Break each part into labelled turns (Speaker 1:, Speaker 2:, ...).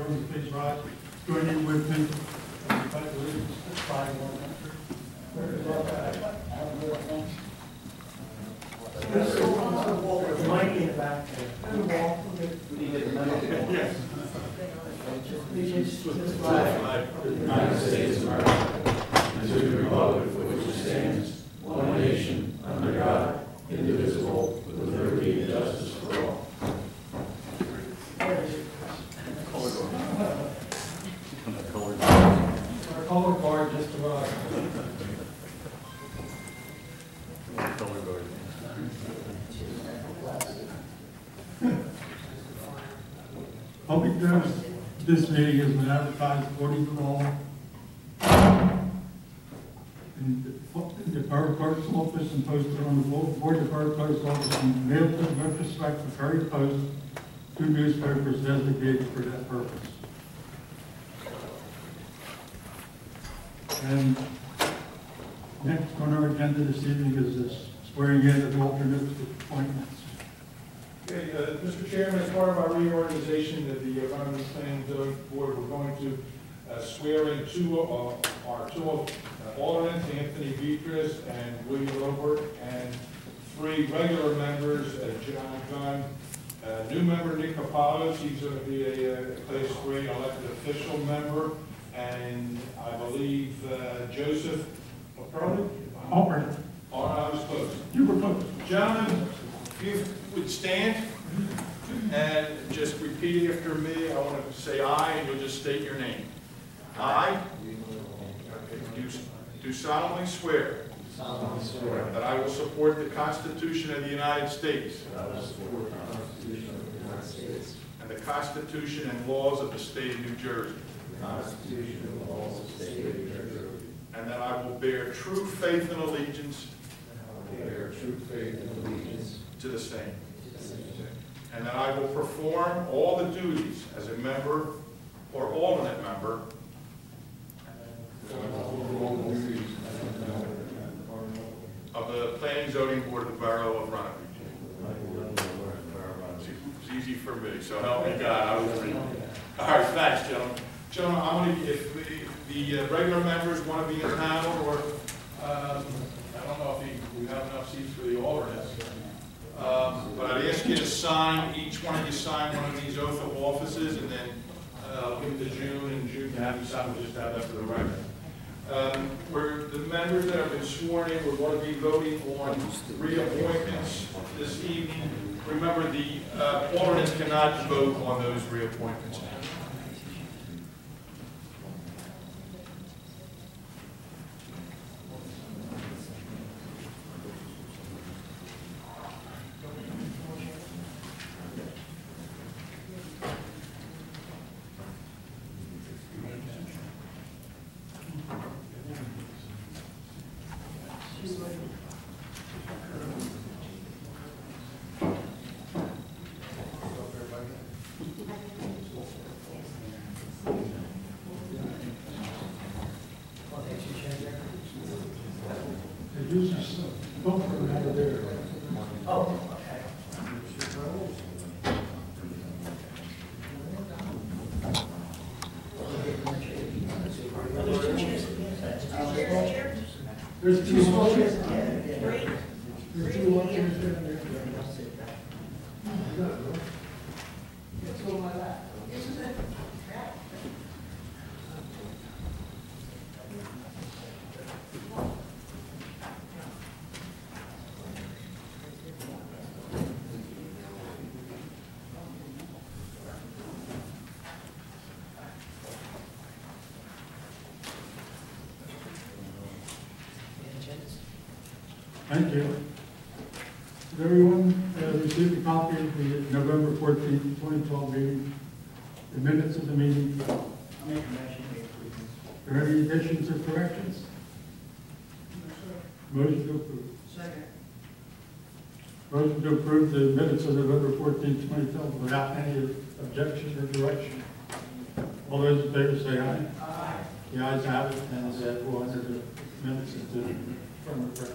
Speaker 1: everyone please rise. Join in with me. Pledge allegiance to the flag of our country. There's Mike in the back there. Yes. Allegiance to the flag of the United States of America and to the republic for which it stands, one nation, under God, indivisible, with liberty and justice for all. Our color guard just arrived. Public notice of this meeting has been advertised according to law in the Borough Clerk's office and posted on the Board of Borough Clerk's office and mailed to the retrospective Ferry Post, 2 newspapers designated for that purpose. And next on our agenda this evening is this swearing in of alternates with appointments.
Speaker 2: Okay, Mr. Chairman, as part of our reorganization of the Runnemede Planning Zoning Board, we're going to swear in our two alternates, Anthony Beatrice and William Robert, and 3 regular members, John Gunn, new member Nick Capalos, he's going to be a Class 3 elected official member, and I believe Joseph O'Curley?
Speaker 1: Albert.
Speaker 2: Oh, I was close.
Speaker 1: You were close.
Speaker 2: Gentlemen, if you would stand and just repeat after me. I want to say aye, and you'll just state your name. I do solemnly swear that I will support the Constitution of the United States and the Constitution and laws of the State of New Jersey, and that I will bear true faith and allegiance to the same, and that I will perform all the duties as a member or alternate member of the Planning Zoning Board of the Borough of Runnemede. It's easy for me, so help me God. I will read. All right, thanks, gentlemen. Gentlemen, I'm going to, if the regular members want to be in the panel, or I don't know if we have enough seats for the alternates, but I'd ask you to sign, each one of you sign one of these oath of offices, and then give it to June, and June can have you sign. We'll just have that for the record. Where the members that have been sworn in, we're going to be voting on reappointments this evening. Remember, the alternates cannot vote on those reappointments.
Speaker 1: Oh, there's 2 motions. There's 2 motions in there. Let's go my lap. Thank you. Has everyone received a copy of the November 14th, 2012 meeting, the minutes of the meeting? Are there any additions or corrections? Motion to approve. Second. Motion to approve the minutes of November 14th, 2012 without any objection or direction. All those in favor say aye. Aye. The ayes have it, and we'll enter the minutes from the press.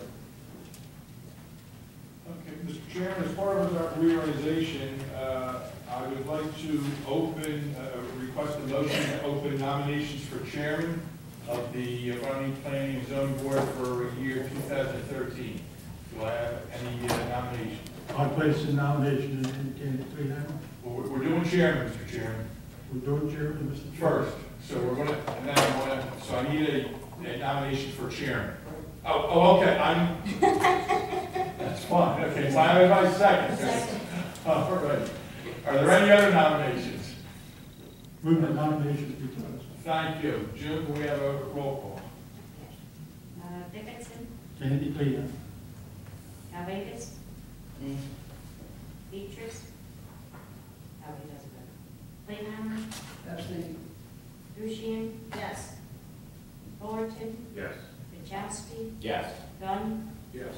Speaker 2: Okay, Mr. Chairman, as part of our reorganization, I would like to open, request a motion to open nominations for chairman of the Runnemede Planning and Zoning Board for year 2013. Do I have any nominations?
Speaker 1: I place the nomination in Cleveland.
Speaker 2: Well, we're doing chairman, Mr. Chairman,
Speaker 1: We're doing chairman, Mr. Chairman.
Speaker 2: first. So we're gonna, and then I'm gonna, so I need a nomination for chairman. Oh, okay, that's fine, okay, so I have everybody second. All right. Are there any other nominations?
Speaker 1: Move the nominations be closed.
Speaker 2: Thank you. June, can we have a roll
Speaker 3: Dickinson,
Speaker 1: Kennedy Cleveland.
Speaker 3: Calvadas, Beatrice, oh, he doesn't vote. Playhammer,
Speaker 4: Abstain.
Speaker 3: Rushian. Yes. Fullerton,
Speaker 2: Yes.
Speaker 3: Kachowski,
Speaker 2: Yes.
Speaker 3: Gunn,
Speaker 2: Yes.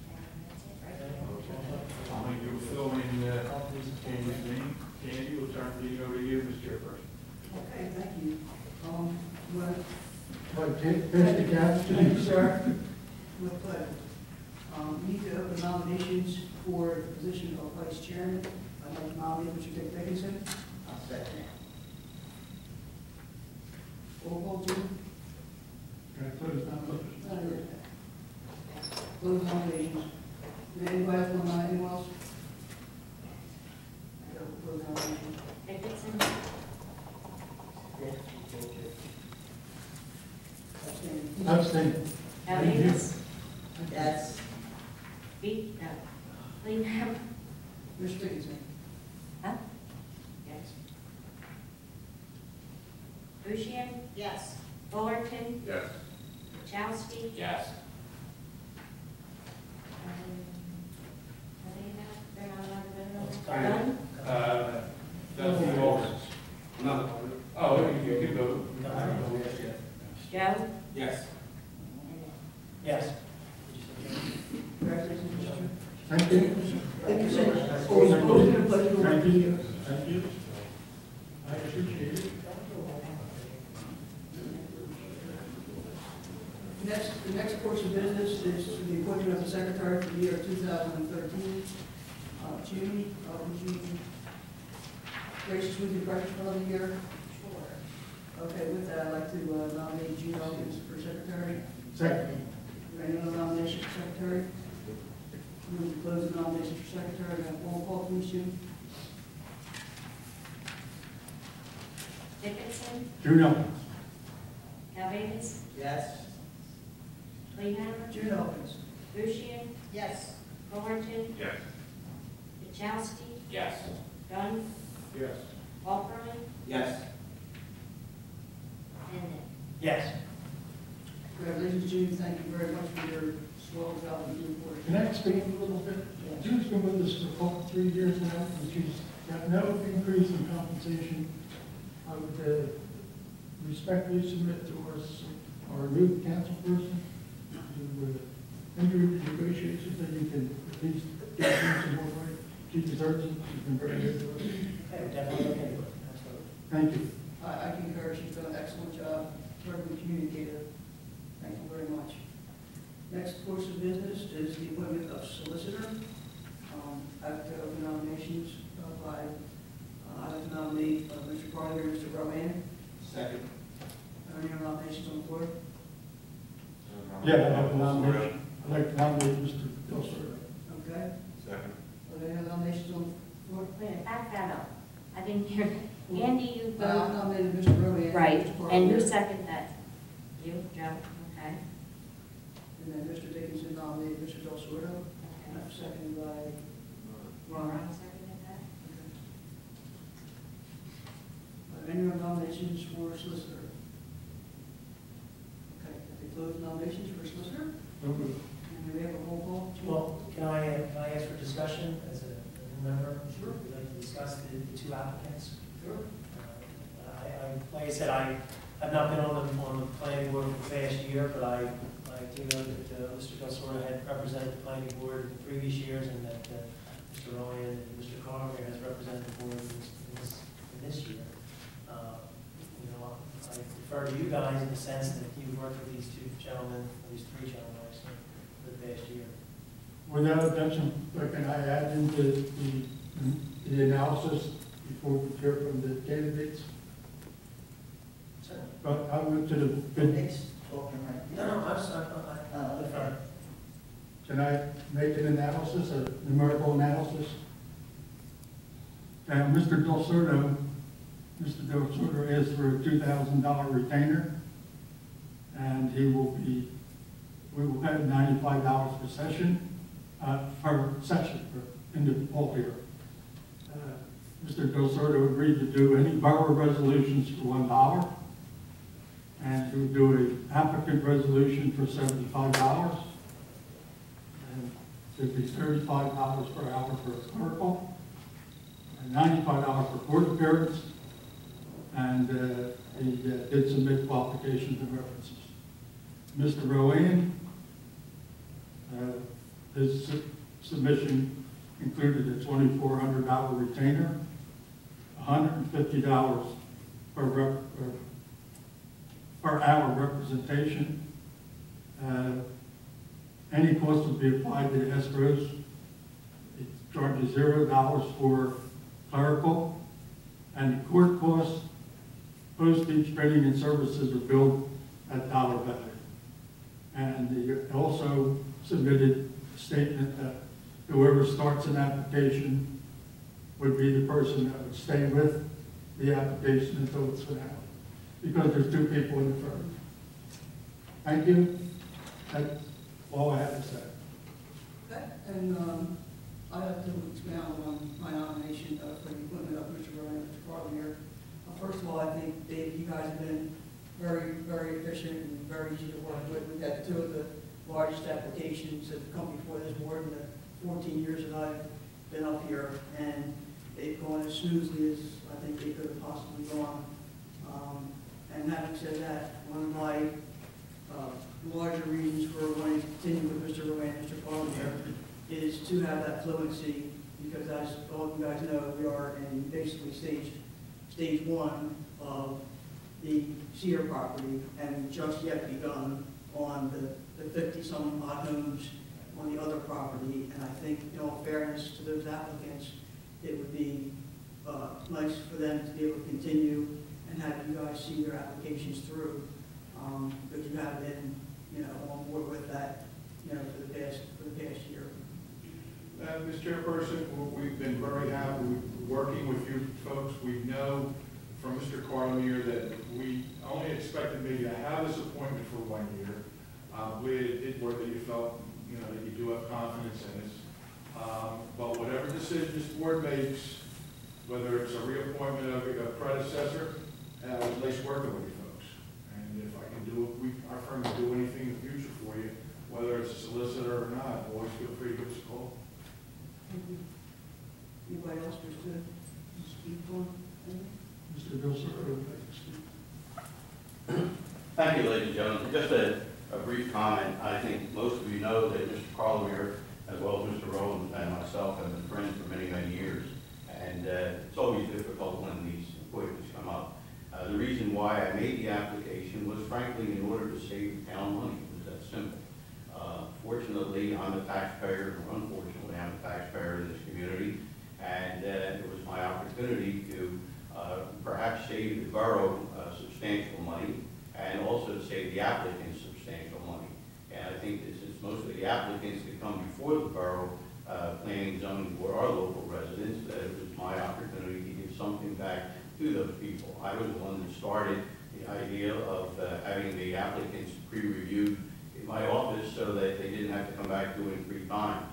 Speaker 3: and that's it, right?
Speaker 2: I'm going to fill in Candy's name. Candy, we'll turn the meeting over to you, Mr. Chairperson.
Speaker 4: Okay, thank you. Well,
Speaker 1: But take the gaps to
Speaker 4: thank you,
Speaker 1: you,
Speaker 4: sir. With pleasure. We need to open nominations for the position of vice chairman. I'd like to nominate Mr. Dick Dickinson. I'll second it. Roll call, Jim?
Speaker 1: Can I close nominations?
Speaker 4: Close nominations. Anybody else want to nominate anyone else? Close nominations.
Speaker 3: Dickinson,
Speaker 4: Abstain.
Speaker 1: Abstain.
Speaker 3: Calvadas,
Speaker 4: Yes.
Speaker 3: Playhammer,
Speaker 4: Mr. Dickinson.
Speaker 3: huh? Yes. Rushian. Yes. Fullerton,
Speaker 2: Yes.
Speaker 3: Kachowski,
Speaker 2: Yes.
Speaker 3: they're not allowed to vote on it. Gunn,
Speaker 2: That's the alternates. No. Oh, you can vote.
Speaker 3: Joe,
Speaker 2: Yes.
Speaker 5: Yes.
Speaker 4: Congratulations, Mr. Chairman.
Speaker 1: Thank you.
Speaker 4: Thank you, sir. Always been a pleasure to work
Speaker 1: Thank
Speaker 4: with
Speaker 1: you.
Speaker 4: you.
Speaker 1: Thank you. I appreciate it.
Speaker 4: The next course of business is the appointment of the secretary for the year 2013. June, would you gracious with your questions for the year? Sure. Okay, with that, I'd like to nominate June Elkins for secretary.
Speaker 1: Second.
Speaker 4: Any other nominations for secretary? Move to close the nominations for secretary. Have roll call, please, June.
Speaker 3: Dickinson,
Speaker 1: June Elkins.
Speaker 3: Calvadas,
Speaker 4: Yes.
Speaker 3: Playhammer,
Speaker 4: June Elkins.
Speaker 3: Rushian,
Speaker 4: Yes.
Speaker 3: Fullerton,
Speaker 2: Yes.
Speaker 3: Kachowski,
Speaker 2: Yes.
Speaker 3: Gunn,
Speaker 2: Yes.
Speaker 3: Walperly,
Speaker 2: Yes.
Speaker 3: and Nick.
Speaker 5: Yes.
Speaker 4: Congratulations, June. Thank you very much for your swell job in doing for
Speaker 1: Can I expand a little bit? June's been with us for 3 years now, and she's got no increase in compensation. I would respectfully submit to our new council person to enter into negotiations that you can at least get her some more money. She deserves it. She's been very good to us.
Speaker 5: Okay, definitely look into it, absolutely.
Speaker 1: Thank you.
Speaker 4: I concur. She's done an excellent job, very good communicator. Thank you very much. Next course of business is the appointment of solicitor. I have to open nominations I'd like to nominate Mr. Carter and Mr. Rowan.
Speaker 2: Second.
Speaker 4: Are there any nominations on the floor?
Speaker 1: Yeah, I have a nomination. I'd like to nominate Mr. Del Sordo.
Speaker 4: Okay.
Speaker 2: Second.
Speaker 4: Are there any nominations on the floor?
Speaker 3: Wait a minute, back that up. I didn't hear, Andy, you
Speaker 4: I
Speaker 3: vote,
Speaker 4: nominated Mr. Rowan.
Speaker 3: right,
Speaker 4: Mr.
Speaker 3: and you
Speaker 4: Carter,
Speaker 3: second that? You, Joe, okay.
Speaker 4: And then Mr. Dickinson nominated Mr. Del Sordo. And I'm seconded by Ron.
Speaker 3: Ron seconded that?
Speaker 4: Are there any nominations for solicitor? Okay, have they closed nominations for solicitor?
Speaker 1: So moved.
Speaker 4: And we have a roll call?
Speaker 5: Well, can I ask for discussion as a new member?
Speaker 4: Sure.
Speaker 5: Would you like to discuss the two applicants?
Speaker 4: Sure.
Speaker 5: Like I said, I've not been on the planning board for the past year, but I do know that Mr. Del Sordo had represented the planning board in previous years, and that Mr. Ryan and Mr. Carver has represented the board in this year. You know, I defer to you guys in the sense that you've worked with these two gentlemen, these three gentlemen, actually, for the past year.
Speaker 1: Without objection, can I add into the analysis before we hear from the candidates?
Speaker 5: Sir?
Speaker 1: But I went to the bid.
Speaker 4: Nick's talking right
Speaker 5: No,
Speaker 4: now.
Speaker 5: no, I'm sorry.
Speaker 4: Okay.
Speaker 1: Can I make an analysis, a numerical analysis? And Mr. Del Soto asked for a $2,000 retainer, and we will pay $95 per session, in the poll here. Mr. Del Soto agreed to do any borough resolutions for $1, and he would do an applicant resolution for $75. And it'd be $35 per hour for a clerical, and $95 for court appearance, and he did submit qualifications and references. Mr. Rowan, his submission included a $2,400 retainer, $150 per hour representation. Any cost would be applied to the escrows. It charges $0 for clerical, and the court costs, postage, printing, and services are billed at dollar value. And they also submitted a statement that whoever starts an application would be the person that would stay with the application until it's finale, because there's two people in the firm. Thank you. That's all I have to say.
Speaker 4: Okay, and I have to expound on my nomination for the appointment of Mr. Rowan and Mr. Carlier. First of all, I think, Dave, you guys have been very, very efficient and very easy to work with. We've had two of the largest applications that have come before this board in the 14 years that I've been up here, and they've gone as smoothly as I think they could have possibly gone. And having said that, one of my larger reasons for wanting to continue with Mr. Rowan and Mr. Carlier is to have that fluency, because as all of you guys know, we are in basically stage one of the Cedar property, and just yet begun on the 50-some odd homes on the other property. And I think, in all fairness to those applicants, it would be nice for them to be able to continue and have you guys see their applications through, because you have been, on board with that, for the past year.
Speaker 2: Ms. Chairperson, we've been very happy working with you folks. We know from Mr. Carlier that we only expected maybe to have this appointment for 1 year. It did work that you felt, that you do have confidence in us. But whatever decision this board makes, whether it's a reappointment of a predecessor, it's nice working with you folks. And if I can do, our firm can do anything in the future for you, whether it's a solicitor or not, always feel free to give us a call.
Speaker 4: Thank you. Anybody else wish to speak on anything?
Speaker 1: Mr. Del Soto,
Speaker 6: Thank you, ladies and gentlemen. Just a brief comment. I think most of you know that Mr. Carlier, as well as Mr. Rowland and myself, have been friends for many, many years. And it's always difficult when these appointments come up. The reason why I made the application was, frankly, in order to save the town money. It was that simple. Fortunately, I'm a taxpayer, or unfortunately, I'm a taxpayer in this community, and it was my opportunity to perhaps save the borough substantial money, and also to save the applicants substantial money. And I think this is most of the applicants that come before the borough planning zoning board are local residents, that it was my opportunity to give something back to those people. I was the one that started the idea of having the applicants pre-reviewed in my office so that they didn't have to come back 2 and 3 times.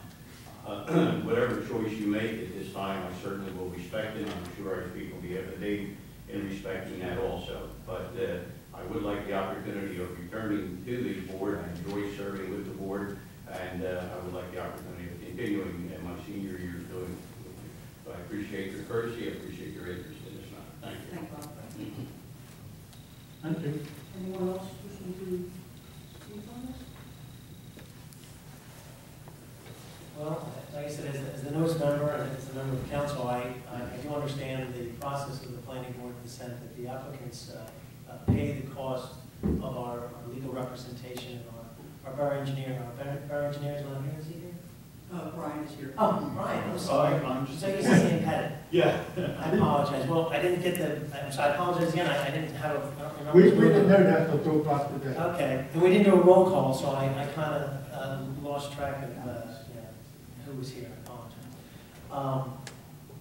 Speaker 6: Whatever choice you make at this time, I certainly will respect it. I'm sure I speak on behalf of Dave in respecting that also. But I would like the opportunity of returning to the board. I enjoy serving with the board, and I would like the opportunity of continuing in my senior years doing it. So I appreciate your courtesy. I appreciate your interest in this matter. Thank you.
Speaker 4: Thank Bob.
Speaker 1: Thank you.
Speaker 4: Anyone else wishing to speak on this?
Speaker 5: Well, like I said, as the newest member and as a member of council, I do understand the process of the planning board consent that the applicants pay the cost of our legal representation and our borough engineer. Our borough engineer is not here, is he here?
Speaker 4: Brian is here.
Speaker 5: Oh, Brian, I'm sorry.
Speaker 7: I'm
Speaker 5: So you're saying Pettit.
Speaker 7: Yeah.
Speaker 5: I apologize. Well, I didn't get the, so I apologize again. I didn't have a, I don't remember.
Speaker 1: We didn't know that till 2 o'clock today.
Speaker 5: Okay, and we didn't do a roll call, so I kind of lost track of, who was here. I apologize.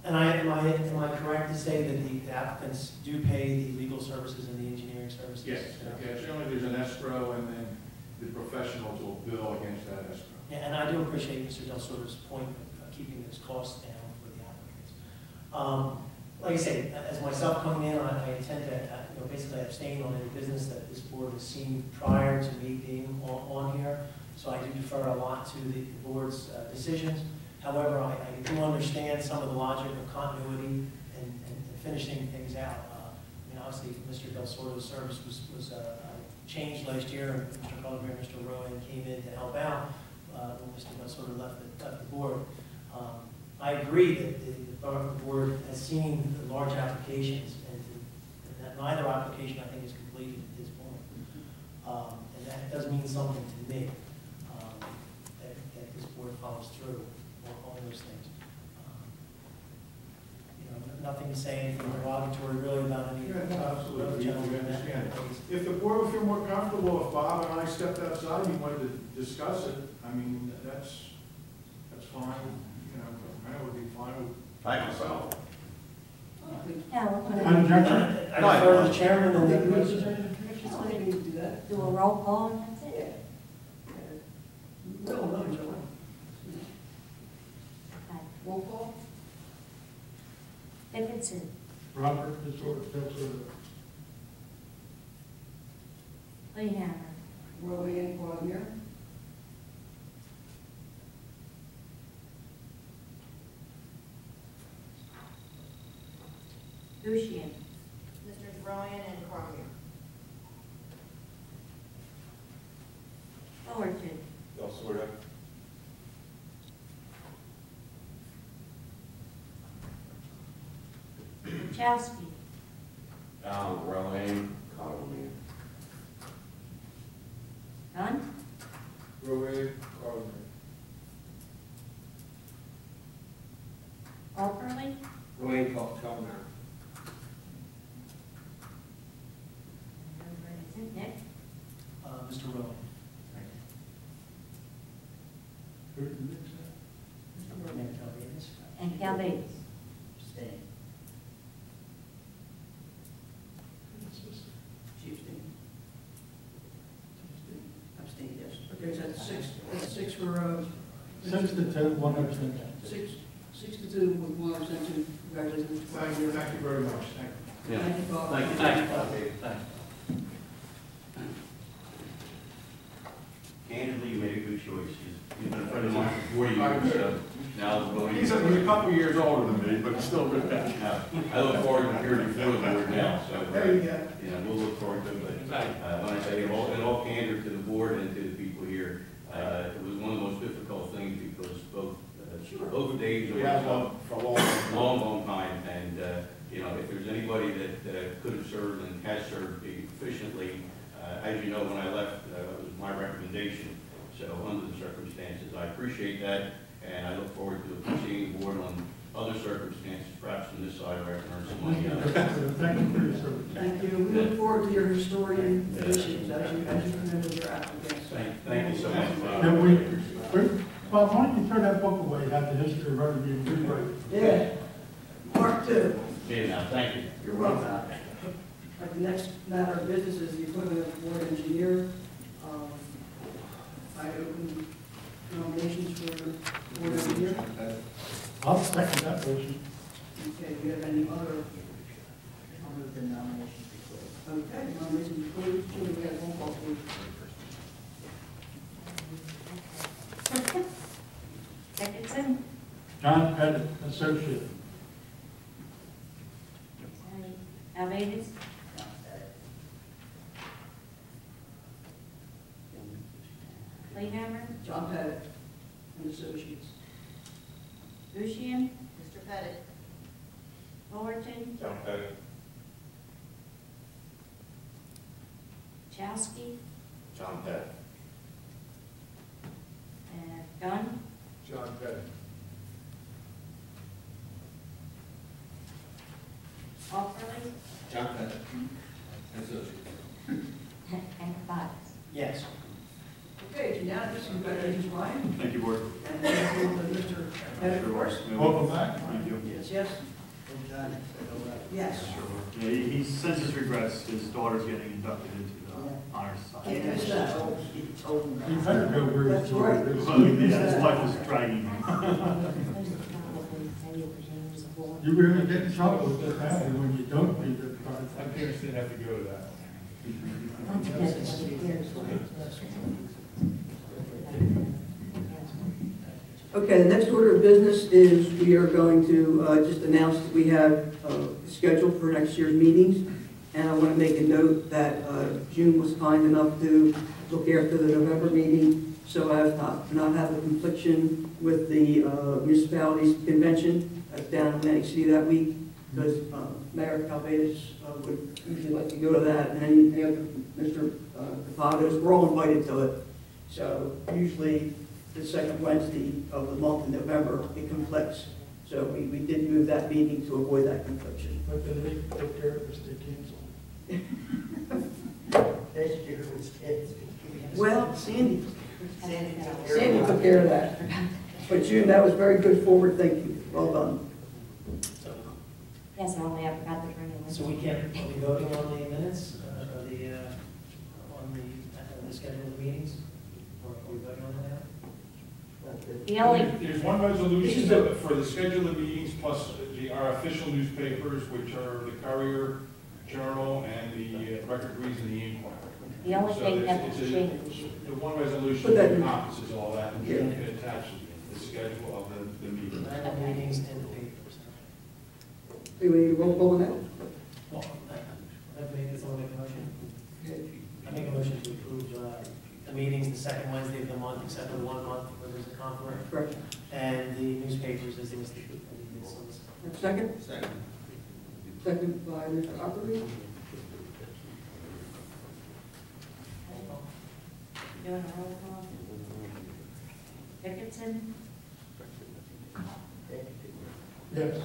Speaker 5: And am I correct to say that the applicants do pay the legal services and the engineering services?
Speaker 2: Yes, generally there's an escrow and then the professionals will bill against that escrow.
Speaker 5: Yeah, and I do appreciate Mr. Del Soto's point of keeping those costs down for the applicants. Like I say, as myself coming in, I intend to, basically abstain on any business that this board has seen prior to me being on here. So I do defer a lot to the board's decisions. However, I do understand some of the logic of continuity and finishing things out. Obviously, Mr. Del Soto's service was changed last year, and Mr. Culver and Mr. Rowan came in to help out when Mr. Del Soto left the board. I agree that the board has seen the large applications, and that neither application, I think, is completed at this point. And that does mean something to me, that this board follows through on those things. Nothing to say anything derogatory really about any
Speaker 2: Absolutely,
Speaker 5: gentlemen.
Speaker 2: we understand. If the board would feel more comfortable if Bob and I stepped outside and wanted to discuss it, I mean, that's fine. I would be fine with.
Speaker 6: Thank you, so.
Speaker 3: Yeah, we're gonna
Speaker 1: Objection?
Speaker 5: I defer to the chairman
Speaker 4: I
Speaker 5: and
Speaker 4: think
Speaker 5: the.
Speaker 4: it's not going to do that.
Speaker 3: do a roll call and that's
Speaker 4: Yeah.
Speaker 3: it.
Speaker 4: We all know each other.
Speaker 3: Okay.
Speaker 4: Roll call?
Speaker 3: Dickinson,
Speaker 1: Robert, this order, that's order.
Speaker 3: Lehammer,
Speaker 4: Rowan, Cosmier.
Speaker 3: Bushian,
Speaker 8: Mr. Ryan and Cormier.
Speaker 3: Fullerton,
Speaker 2: Del Soto.
Speaker 3: Chowski,
Speaker 6: Rowan, Colleen.
Speaker 3: Dunn,
Speaker 2: Rowan, Carter.
Speaker 3: Alperley,
Speaker 2: Rowan, Calmer.
Speaker 3: Nick,
Speaker 5: Mr. Rowan.
Speaker 1: Who's the next one?
Speaker 5: Mr. Rowan, Calvadas.
Speaker 3: and Calvadas.
Speaker 4: Stay. She abstained. Abstained, yes. Okay, so that's six for,
Speaker 1: 6 to 10, 1 abstention.
Speaker 4: 6-2 with 1 abstention. Congratulations.
Speaker 2: Thank you very much. Thank you.
Speaker 6: Yeah.
Speaker 4: Thank you, Bob.
Speaker 6: Thank you. Thank you. Candidly, you made a good choice. He's been a friend of mine for 4 years, so now it's voting.
Speaker 2: He's a couple years older than me, but he's still a good guy.
Speaker 6: I look forward to appearing before the board now, so.
Speaker 4: There you go.
Speaker 6: We'll look forward to it. But when I say in all candor to the board and to the people here, it was one of the most difficult things because both days
Speaker 2: We
Speaker 6: were
Speaker 2: have one for a
Speaker 6: long time. And, if there's anybody that could have served and has served efficiently, as you know, when I left, it was my recommendation. So under the circumstances, I appreciate that, and I look forward to seeing the board on other circumstances, perhaps on this side where I can earn some money out of it.
Speaker 1: Thank you for your service.
Speaker 4: Thank you. We look forward to your historian additions as you remember your applicants.
Speaker 6: Thank you so much.
Speaker 1: Bob, why don't you throw that book away, have the history of Runnemede and rewrite it?
Speaker 4: Yeah. Part 2.
Speaker 6: See you now, thank you.
Speaker 4: You're welcome. The next matter of business is the appointment of board engineer. I open nominations for board engineer.
Speaker 1: I'll second that motion.
Speaker 4: Okay, do we have any other?
Speaker 7: I'll move the nomination before.
Speaker 4: Okay, nominations closed. Should we have one call, please?
Speaker 3: Dickinson,
Speaker 1: John Pettit, Associate.
Speaker 3: Calvadas, Lehammer,
Speaker 4: John Pettit and Associates.
Speaker 3: Bushian,
Speaker 8: Mr. Pettit.
Speaker 3: Fullerton,
Speaker 2: John Pettit.
Speaker 3: Chowski,
Speaker 2: John Pettit.
Speaker 3: Dunn,
Speaker 2: John Pettit.
Speaker 3: Paul Curley,
Speaker 9: John Pettit. Associate.
Speaker 3: and Kabat.
Speaker 5: Yes.
Speaker 4: Okay, it's unanimous. Congratulations, Ryan.
Speaker 10: Thank you, Board.
Speaker 4: And thank you, Mr. Pettit, of course.
Speaker 1: Welcome back.
Speaker 10: Thank you.
Speaker 4: Yes, yes.
Speaker 7: John said hello.
Speaker 4: Yes.
Speaker 10: Yeah, he sends his regrets. His daughter's getting inducted into the Honor Society.
Speaker 4: Can't miss that.
Speaker 7: It's old.
Speaker 1: You better go where
Speaker 4: That's
Speaker 1: it's
Speaker 4: right.
Speaker 10: Well, yeah, his wife is dragging him.
Speaker 1: You're gonna get in trouble with this happening when you don't meet the project.
Speaker 2: I can't stand have to go to that.
Speaker 4: Okay, the next order of business is we are going to just announce that we have a schedule for next year's meetings. And I want to make a note that June was kind enough to look after the November meeting, so as not have a confliction with the municipalities convention that's down in Atlantic City that week, because Mayor Calvadas would usually like to go to that, and any other Mr. Capados, we're all invited to it. So usually the second Wednesday of the month in November, it conflicts. So we did move that meeting to avoid that confliction.
Speaker 1: But then they take care of it, they cancel.
Speaker 7: Last year was it.
Speaker 4: Well, Sandy
Speaker 7: Sandy
Speaker 4: took care of that. But June, that was very good forward thinking. Well done.
Speaker 5: So,
Speaker 3: Yes, normally I forgot to bring it.
Speaker 5: so we can't, are we voting on the minutes, or on the schedule of the meetings? Or are we voting on that now?
Speaker 3: The only,
Speaker 2: There's one resolution for the schedule of meetings plus our official newspapers, which are the Courier, Journal, and the Record Reads and the Inquirer.
Speaker 3: the only
Speaker 2: So
Speaker 3: thing that
Speaker 2: it's
Speaker 3: was
Speaker 2: a-
Speaker 3: changed,
Speaker 2: The one resolution
Speaker 4: Put that in.
Speaker 2: encompasses all that, and
Speaker 4: Yeah.
Speaker 2: you can attach the schedule of the meeting.
Speaker 5: Random meetings and the papers.
Speaker 4: Do we need a roll call on that?
Speaker 5: Well, I'd make, someone make a motion. I make a motion to approve the meetings the second Wednesday of the month, except for the 1 month where there's a conflict,
Speaker 4: Correct.
Speaker 5: and the newspapers as listed.
Speaker 4: Second?
Speaker 9: Second.
Speaker 4: Second by Mr. Opperly.
Speaker 3: doing a roll call. Dickinson,
Speaker 1: Yes.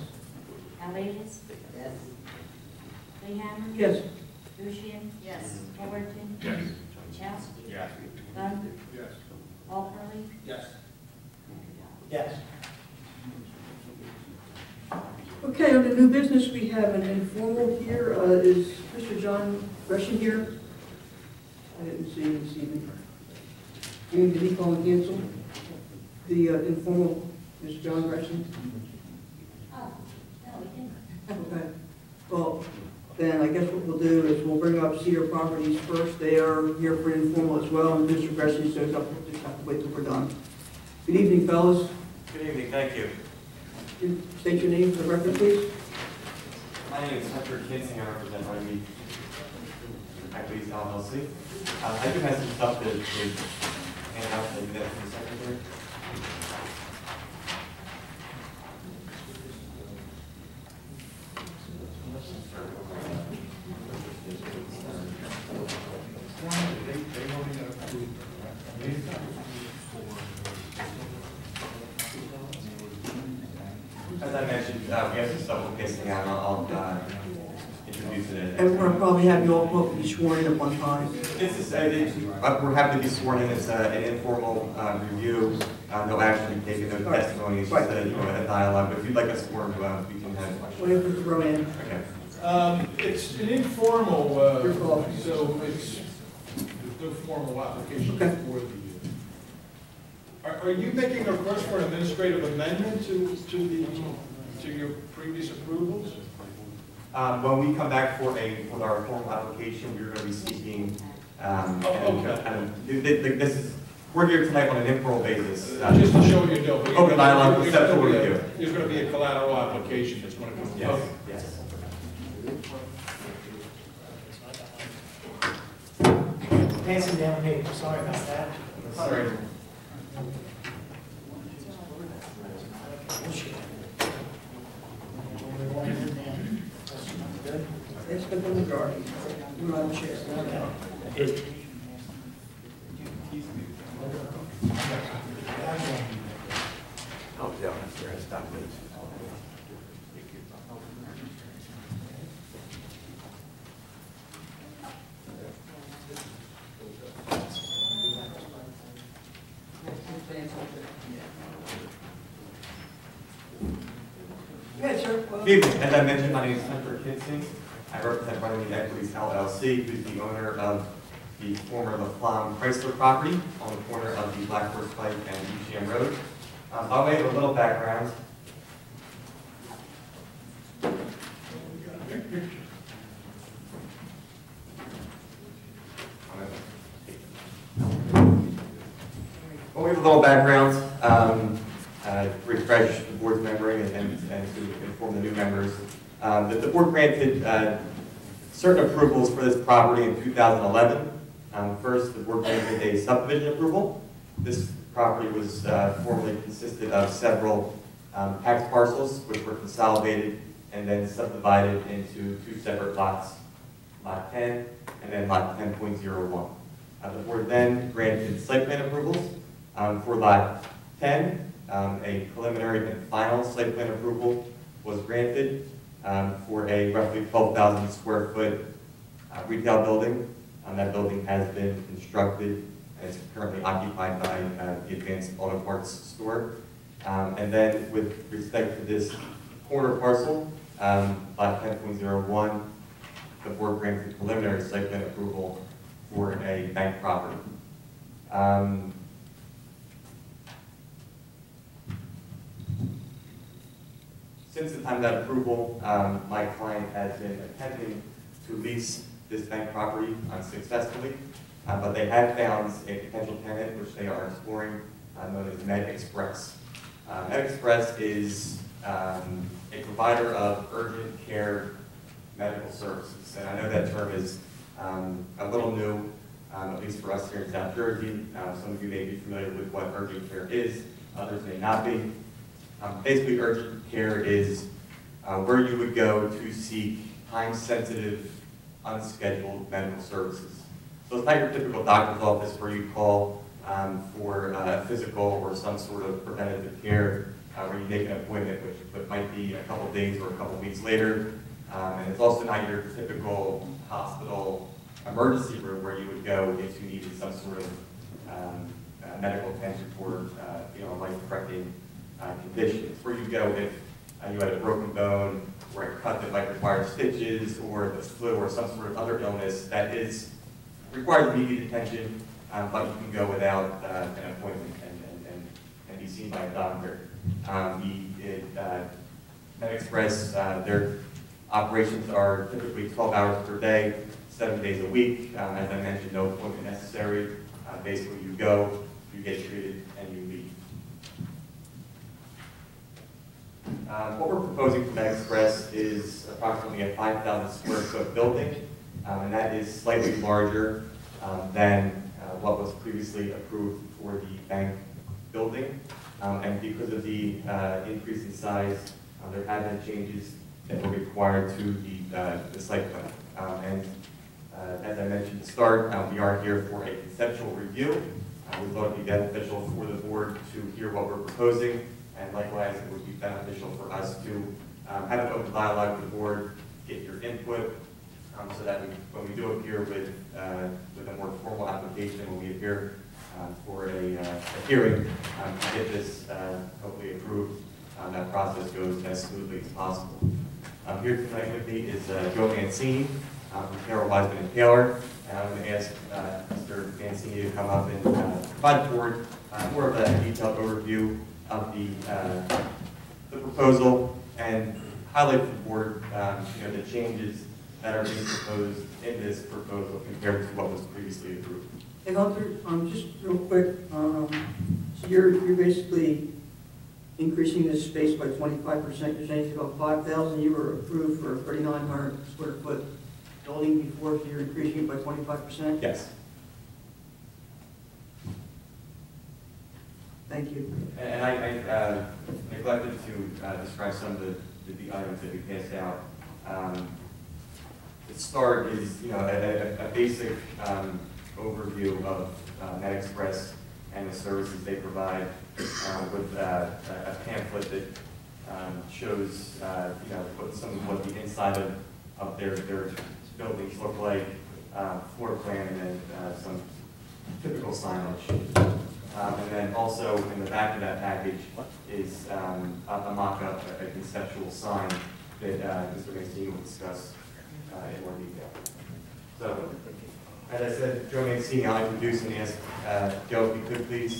Speaker 3: Alves,
Speaker 7: Yes.
Speaker 3: Lehammer.
Speaker 4: Yes.
Speaker 3: Bushian.
Speaker 8: Yes.
Speaker 3: Fullerton.
Speaker 2: Yes.
Speaker 3: Chowski.
Speaker 2: Yes.
Speaker 3: Dunn.
Speaker 2: Yes.
Speaker 3: Paul Curley.
Speaker 9: Yes.
Speaker 5: Yes.
Speaker 4: Okay, under new business, we have an informal here. Is Mr. John Gresham here? I didn't see him this evening. Did he call and cancel? The informal, Mr. John Gresham?
Speaker 3: Oh, no, we didn't.
Speaker 4: Okay. Well, then I guess what we'll do is we'll bring up Cedar Properties first. They are here for informal as well, and Mr. Gresham shows up. We'll just have to wait till we're done. Good evening, fellas.
Speaker 11: Good evening, thank you.
Speaker 4: State your name for the record, please.
Speaker 11: My name is Hunter Kinsing, I represent Runnemede Equities LLC. I do have some stuff to hand out, maybe that's from the secretary. As I mentioned, we have some stuff we're pacing out, and I'll introduce it.
Speaker 4: And we're going to probably have you all both be sworn in at one time.
Speaker 11: This is, we're happy to be sworn in. It's an informal review. No action taken, no testimony. It's just a dialogue. But if you'd like us sworn, we can have
Speaker 4: Wait
Speaker 11: questions.
Speaker 4: for Rowan.
Speaker 11: Okay.
Speaker 2: It's an informal,
Speaker 4: Your call.
Speaker 2: so there's no formal application
Speaker 4: Okay.
Speaker 2: for the. Are you making a request for an administrative amendment to your previous approvals?
Speaker 11: When we come back for our formal application, we're going to be seeking. This is, we're here tonight on an informal basis.
Speaker 2: Just to show you, no.
Speaker 11: Open dialogue, conceptual review.
Speaker 2: There's going to be a collateral application that's going to come.
Speaker 11: Yes, yes.
Speaker 5: Passing down paper, sorry about that.
Speaker 11: Sorry.
Speaker 4: It's the majority. You're not the chair.
Speaker 5: Okay.
Speaker 11: stop it.
Speaker 4: Yes, sir. Well,
Speaker 11: Good evening. As I mentioned, my name is Hunter Kinsey. I represent Runnemede Equities LLC, who's the owner of the former La Flamme Chrysler property on the corner of the Black Horse Pike and Evesham Road. By way of a little background, refresh the board's memory and to inform the new members. That the board granted certain approvals for this property in 2011. First, the board granted a subdivision approval. This property was formerly consisted of several tax parcels, which were consolidated and then subdivided into two separate lots, Lot 10 and then Lot 10.01. The board then granted site plan approvals for Lot 10. A preliminary and final site plan approval was granted for a roughly 12,000 square foot retail building. That building has been constructed and is currently occupied by the Advanced Auto Parts store. And then with respect to this corner parcel, Lot 10.01, the board granted preliminary site plan approval for a bank property. Since the time of that approval, my client has been attempting to lease this bank property unsuccessfully, but they have found a potential tenant which they are exploring, known as Med Express. Med Express is a provider of urgent care medical services, and I know that term is a little new, at least for us here in South Jersey. Some of you may be familiar with what urgent care is, others may not be. Basically, urgent care is where you would go to seek time-sensitive, unscheduled medical services. So it's not your typical doctor's office where you call for physical or some sort of preventative care, where you make an appointment, which might be a couple days or a couple weeks later. And it's also not your typical hospital emergency room where you would go if you needed some sort of medical attention for life-threatening condition. It's where you go if you had a broken bone or a cut that might require stitches or the flu or some sort of other illness that requires immediate attention, but you can go without an appointment and be seen by a doctor. Med Express, their operations are typically 12 hours per day, 7 days a week. As I mentioned, no appointment necessary. Basically, you go, you get treated, and you leave. What we're proposing for Med Express is approximately a 5,000 square foot building, and that is slightly larger than what was previously approved for the bank building. And because of the increase in size, there have been changes that were required to the site plan. And as I mentioned at the start, we are here for a conceptual review. We thought it would be beneficial for the board to hear what we're proposing, and likewise, it would be beneficial for us to have an open dialogue with the board, get your input, so that when we do appear with a more formal application, when we appear for a hearing, to get this hopefully approved, that process goes as smoothly as possible. Here tonight with me is Joe Mancini from Taylor, Wiseman and Taylor, and I'm going to ask Mr. Mancini to come up and provide the board more of a detailed overview of the proposal and highlight for the board the changes that are being proposed in this proposal compared to what was previously approved.
Speaker 4: Hey Hunter, just real quick, so you're basically increasing this space by 25%. You're saying it's about 5,000. You were approved for a 3,900 square foot building before, so you're increasing it by 25%?
Speaker 11: Yes.
Speaker 4: Thank you.
Speaker 11: And I neglected to describe some of the items that we passed out. The start is a basic overview of Med Express and the services they provide with a pamphlet that shows, what some of what the inside of their buildings look like, floor plan, and then some typical signage. And then also in the back of that package is a mock-up, a conceptual sign that Mr. Mancini will discuss in more detail. So, as I said, Joe Mancini, I'll introduce and ask Joe if you could please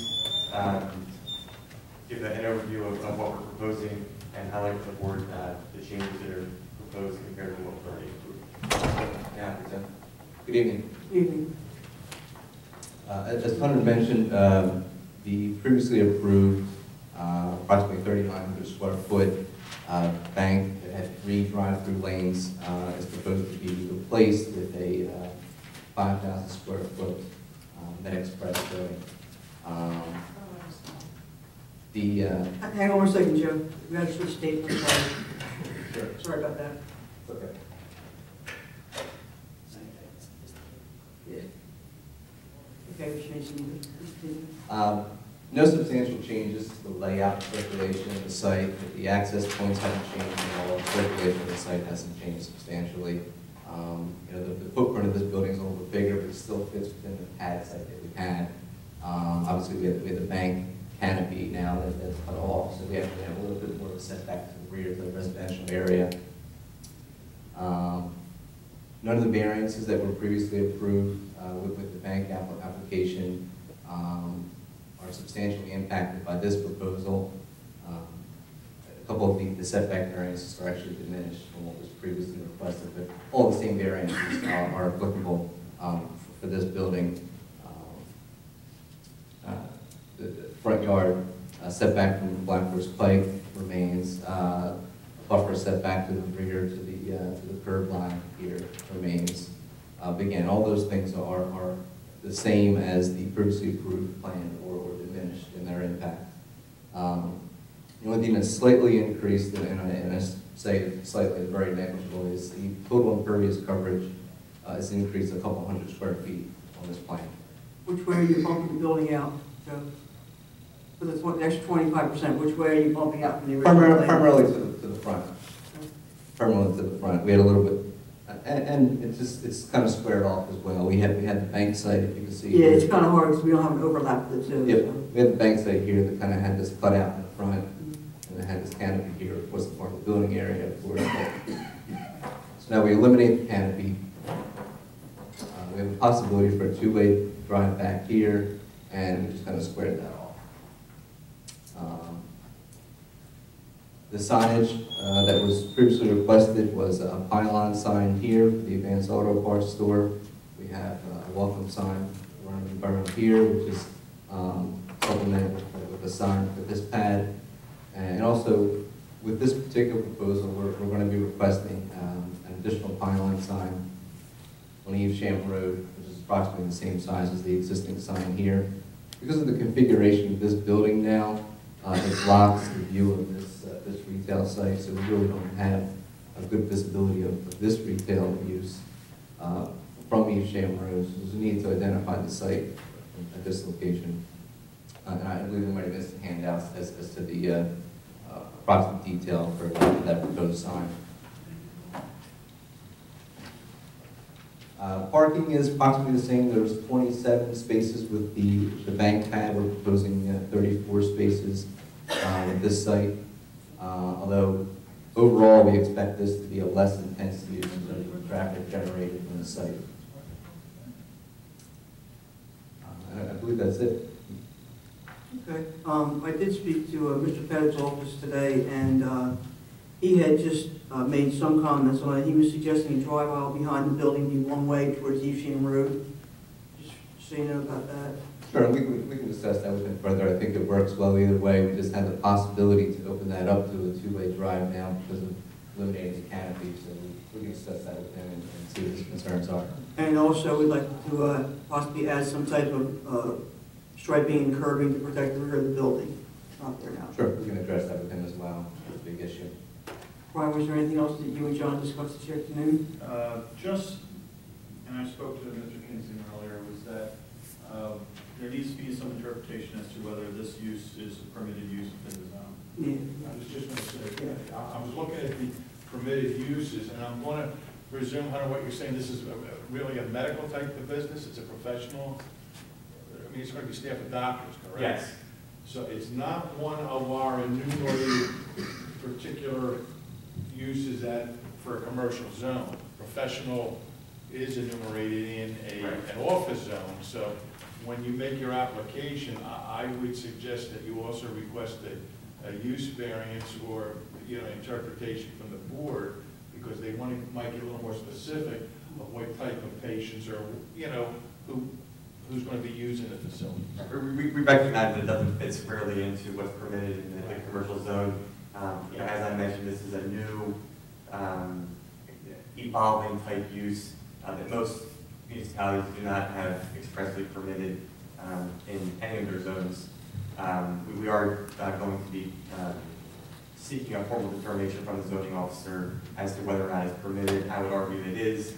Speaker 11: give an overview of what we're proposing and highlight for the board the changes that are proposed compared to what we're already approved. Yeah, present.
Speaker 12: Good evening.
Speaker 4: Evening.
Speaker 12: As Hunter mentioned, the previously approved approximately 3,900 square foot bank that had 3 drive-through lanes is proposed to be replaced with a 5,000 square foot Med Express building.
Speaker 4: Hang on one second, Joe. We got to switch statements.
Speaker 12: Sure.
Speaker 4: Sorry about that.
Speaker 12: Okay.
Speaker 4: Yeah. Okay, we changed
Speaker 12: No substantial changes to the layout and circulation of the site. The access points haven't changed at all. The circulation of the site hasn't changed substantially. The footprint of this building is a little bit bigger, but it still fits within the pad site that we had. Obviously, we have the bank canopy now that's cut off, so we actually have a little bit more of a setback to the rear of the residential area. None of the variances that were previously approved with the bank application are substantially impacted by this proposal. A couple of the setback variances are actually diminished from what was previously requested, but all the same variances are applicable for this building. The front yard setback from Black Horse Pike remains. Buffer setback to the rear to the curb line here remains. Again, all those things are the same as the previously approved plan or diminished in their impact. The only thing that's slightly increased, and I say slightly, very negligible, is the total impervious coverage is increased a couple hundred square feet on this plan.
Speaker 4: Which way are you bumping the building out, Joe? For the extra 25%, which way are you bumping out from the original plan?
Speaker 12: Primarily to the front. Permanently to the front. We had a little bit, and it's kind of squared off as well. We had the bank site, if you can see.
Speaker 4: Yeah, it's kind of hard because we don't have an overlap with it too.
Speaker 12: Yep,
Speaker 4: So.
Speaker 12: we had the bank site here that kind of had this cut out in the front, and it had this canopy here. It wasn't part of the building area for it. So now we eliminate the canopy. We have a possibility for a 2-way drive back here, and we just kind of squared that off. The signage that was previously requested was a pylon sign here for the Advanced Auto Parts store. We have a welcome sign around here, which is supplemented with a sign for this pad. And also, with this particular proposal, we're going to be requesting an additional pylon sign on Evesham Road, which is approximately the same size as the existing sign here. Because of the configuration of this building now, it blocks the view of this retail site, so we really don't have a good visibility of this retail use from Evesham Road. So there's a need to identify the site at this location. And I believe we might have missed the handouts as to the approximate detail for that proposed sign. Parking is approximately the same. There's 27 spaces with the bank pad. We're proposing 34 spaces at this site. Although overall we expect this to be a less intense use of traffic generated from the site. I believe that's it.
Speaker 4: Okay. I did speak to Mr. Pettit's office today, and he had just made some comments on it. He was suggesting a drive aisle behind the building be one way towards Evesham Road. Just so you know about that.
Speaker 12: Sure, we can discuss that with him further. I think it works well either way. We just had the possibility to open that up to a 2-way drive now because of eliminating the canopy. So we can discuss that with him and see what his concerns are.
Speaker 4: And also, we'd like to possibly add some type of striping and curbing to protect the rear of the building. It's not there now.
Speaker 12: Sure, we can address that with him as well. It's a big issue.
Speaker 4: Brian, was there anything else that you and John discussed this afternoon?
Speaker 10: And I spoke to Mr. Kinsey earlier, was that there needs to be some interpretation as to whether this use is a permitted use within the zone.
Speaker 4: Yeah.
Speaker 1: I was just going to say,
Speaker 2: was looking at the permitted uses, and I'm going to presume, Hunter, what you're saying, this is really a medical type of business? It's a professional? I mean, it's going to be staff of doctors, correct?
Speaker 11: Yes.
Speaker 2: So it's not one of our enumerated particular uses for a commercial zone. Professional is enumerated in an office zone, so when you make your application, I would suggest that you also request a use variance or, interpretation from the board, because they might get a little more specific of what type of patients or, who's going to be using the facility.
Speaker 11: We recognize that it doesn't fit squarely into what's permitted in the commercial zone. As I mentioned, this is a new evolving type use that most municipalities do not have expressly permitted in any of their zones. We are going to be seeking a formal determination from the zoning officer as to whether or not it's permitted. I would argue that it is.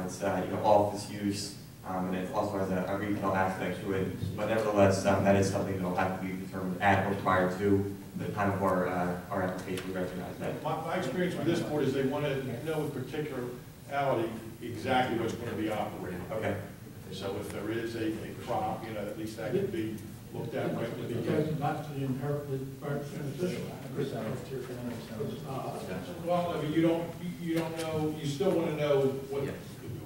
Speaker 11: It's office use, and it also has a retail aspect to it. But nevertheless, that is something that will have to be determined at or prior to the time of our application. We recognize that.
Speaker 2: My experience with this board is they want to know with particularity exactly what's going to be operated.
Speaker 11: Okay.
Speaker 2: So if there is a crop, at least that can be looked at right from the beginning.
Speaker 1: Because not the inherited beneficial.
Speaker 2: Well, I mean, you don't know, you still want to know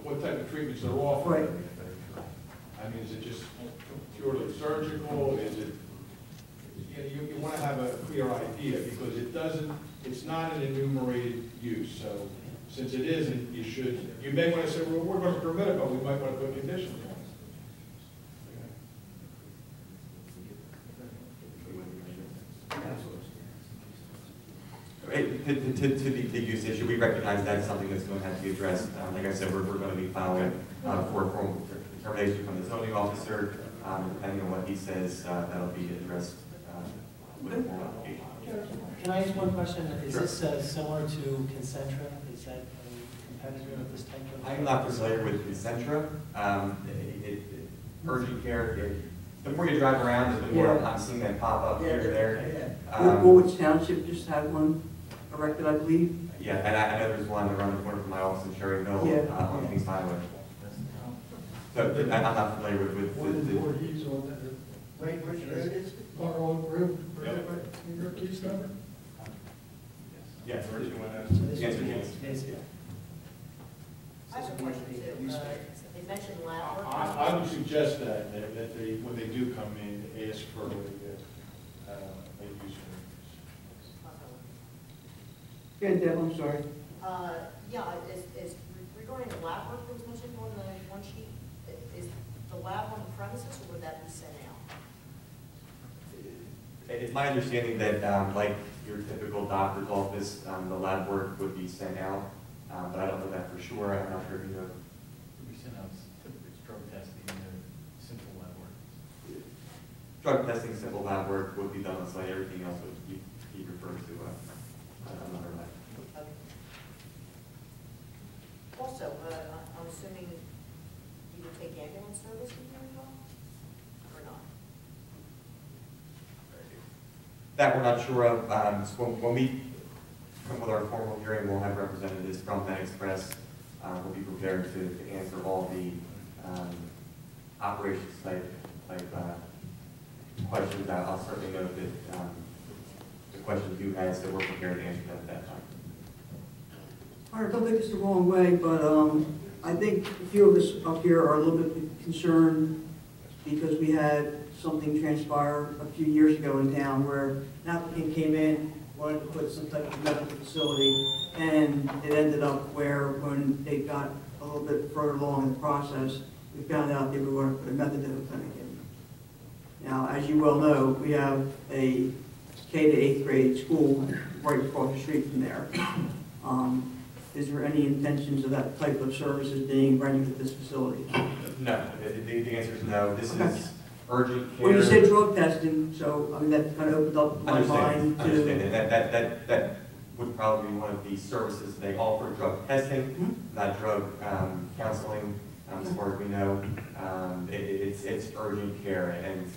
Speaker 2: what type of treatments they're offering.
Speaker 4: Right.
Speaker 2: I mean, is it just purely surgical? Is it, you want to have a clear idea, because it's not an enumerated use. So since it isn't, you may want to say, well, we're going to permit it, but we might want to put conditions on it.
Speaker 11: To the use issue, we recognize that's something that's going to have to be addressed. Like I said, we're going to be filing for a formal determination from the zoning officer. Depending on what he says, that'll be addressed with a formal application.
Speaker 5: Can I ask one question? Is
Speaker 11: Sure.
Speaker 5: this similar to Concentra? Is that a competitor of this type of?
Speaker 11: I'm not familiar with Concentra. Urgent care, the more you drive around, the more I'm seeing them pop up here and there.
Speaker 4: Woolwich Township just had one erected, I believe.
Speaker 11: Yeah, and I know there's one around the corner from my office in Sherryville on Kings Highway. So I'm not familiar with
Speaker 1: He's on that.
Speaker 7: Wait, which road is it?
Speaker 1: Oak Road, your case number?
Speaker 11: Yes.
Speaker 5: So this
Speaker 11: Yes,
Speaker 5: would be-
Speaker 11: yes.
Speaker 5: yes, yeah.
Speaker 8: I have a question too. They mentioned lab work.
Speaker 2: I would suggest that they, when they do come in, ask for a use variance.
Speaker 4: Yeah, Deb, I'm sorry.
Speaker 8: Is regarding the lab work that was mentioned on the one sheet, is the lab on the premises, or would that be sent out?
Speaker 11: It's my understanding that, like your typical doctor's office, the lab work would be sent out, but I don't know that for sure. I'm not sure if you know.
Speaker 10: We send out typically drug testing and simple lab work.
Speaker 11: Drug testing, simple lab work would be done on site. Everything else would be referred to another lab.
Speaker 8: Okay. Also, I'm assuming you would take ambulance service in here as well, or not?
Speaker 11: That we're not sure of. So when we come with our formal hearing, we'll have representatives from Med Express. We'll be prepared to answer all the operations type questions. I'll certainly note that the questions you had, so we're prepared to answer them at that time.
Speaker 4: All right, don't take this the wrong way, but I think a few of us up here are a little bit concerned because we had something transpire a few years ago in town where an applicant came in, wanted to put some type of medical facility, and it ended up where when they got a little bit further along in the process, we found out they were going to put a methadone clinic in. Now, as you well know, we have a K to 8th grade school right across the street from there. Is there any intentions of that type of services being rendered at this facility?
Speaker 11: No, the answer is no. This
Speaker 4: Okay.
Speaker 11: is urgent care.
Speaker 4: Well, you said drug testing, so, I mean, that kind of opened up my mind to...
Speaker 11: Understand. That would probably be one of the services they offer, drug testing, not drug counseling, as far as we know. It's urgent care, and,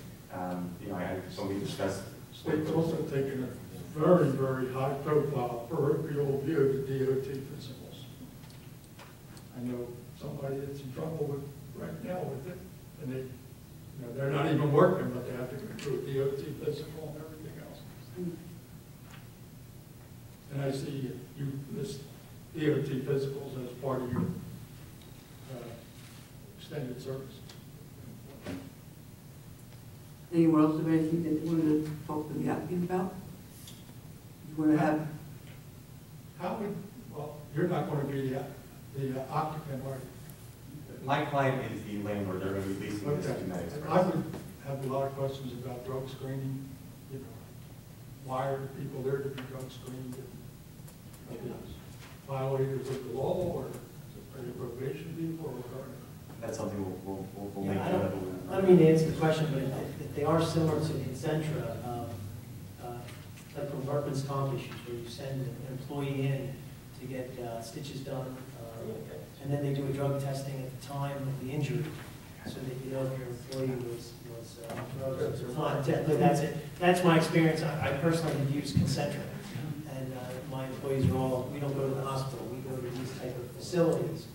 Speaker 11: when we discussed...
Speaker 1: State's also taken a very, very high profile parochial view to DOT physicals. I know somebody that's in trouble with, right now with it, and they, you know, they're not even working, but they have to go through a DOT physical and everything else. And I see you list DOT physicals as part of your extended services.
Speaker 4: Anyone else have anything that you wanted to talk to the applicant about? You want to have,
Speaker 1: How would, well, you're not going to be the occupant, are you?
Speaker 11: My client is the landlord, they're going to be leasing this to Med
Speaker 1: I
Speaker 11: Express.
Speaker 1: would have a lot of questions about drug screening, you know, why are people there to be drug screened? Are they violators of the law, or are they probation people, or whatever?
Speaker 11: That's something we'll make
Speaker 5: Yeah,
Speaker 11: sure that
Speaker 5: I don't mean to answer the question, but if they are similar to Concentra, like from workman's comp issues, where you send an employee in to get stitches done, and then they do a drug testing at the time of the injury, so that you know if your employee was drugs at the time. But that's it. That's my experience. I personally have used Concentra, and my employees are all, we don't go to the hospital, we go to these type of facilities.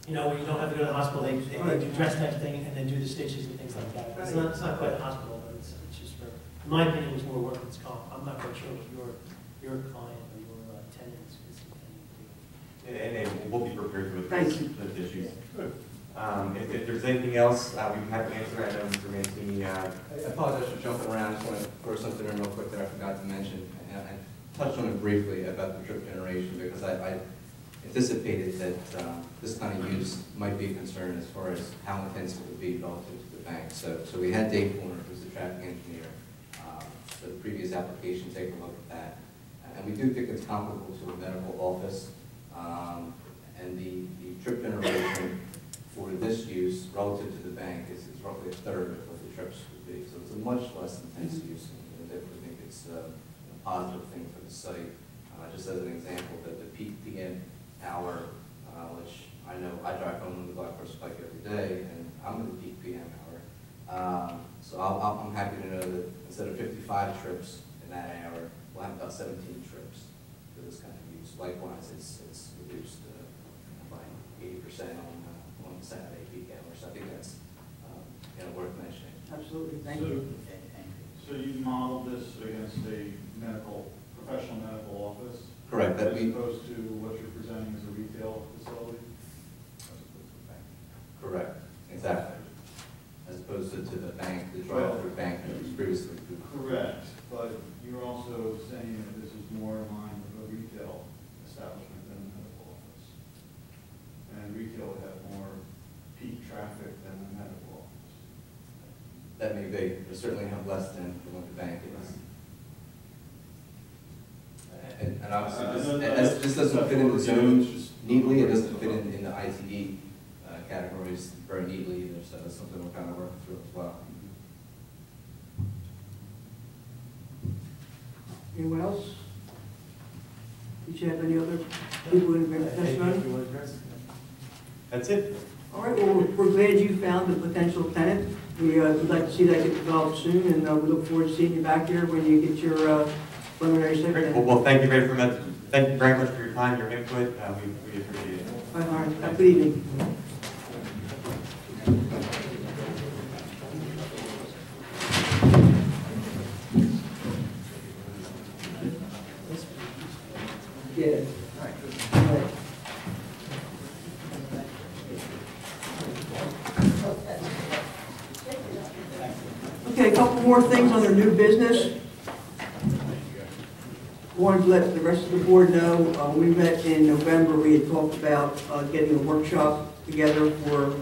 Speaker 5: You know, where you don't have to go to the hospital, they do dress testing and then do the stitches and things like that. It's not quite a hospital, but it's just for, in my opinion, it was more workman's comp. I'm not quite sure what your client or your tenant is intending to do.
Speaker 11: And we'll be prepared with
Speaker 4: Thank
Speaker 11: those issues. If there's anything else, we can have an answer. I know Mr. Mancini.
Speaker 12: I apologize for jumping around. I just want to throw something in real quick that I forgot to mention. And I touched on it briefly about the drip generation because I anticipated that this kind of use might be a concern as far as how intense it would be relative to the bank. So we had Dave Horner, who's the traffic engineer, the previous application, take a look at that. And we do think it's comparable to a medical office. And the trip generation for this use relative to the bank is roughly a third of what the trips would be. So it's a much less intense use, and I definitely think it's a positive thing for the site. Just as an example, that the peak PM hour, which I know I drive home on the Black Horse Pike every day, and I'm in the peak PM hour. So I'm happy to know that instead of 55 trips in that hour, we'll have about 17 trips for this kind of use. Likewise, it's reduced by 80% on Saturday peak hours. So I think that's worth mentioning.
Speaker 4: absolutely, thank you.
Speaker 10: So you modeled this against a professional medical office?
Speaker 12: Correct.
Speaker 10: As opposed to what you're presenting as a retail facility?
Speaker 12: Correct. Exactly. As opposed to the bank, the drive-through bank that was previously.
Speaker 10: Correct, but you're also saying that this is more in line with a retail establishment than a medical office. And retail would have more peak traffic than a medical office.
Speaker 12: That may be, but certainly have less than what the bank is. And obviously, this doesn't fit in the zone neatly. It doesn't fit in the ITD categories very neatly either. So that's something we're kind of working through as well.
Speaker 4: Anyone else? Did you have any other people in the testimony?
Speaker 11: That's it.
Speaker 4: All right, well, we're glad you found a potential tenant. We would like to see that get developed soon, and we look forward to seeing you back here when you get your preliminary site
Speaker 11: Great.
Speaker 4: plan.
Speaker 11: Well, thank you very much. Thank you very much for your time, your input. We appreciate it.
Speaker 4: All right, have a good evening. Yeah. All right. Okay, a couple more things on their new business. Wanted to let the rest of the board know, we met in November, we had talked about getting a workshop together for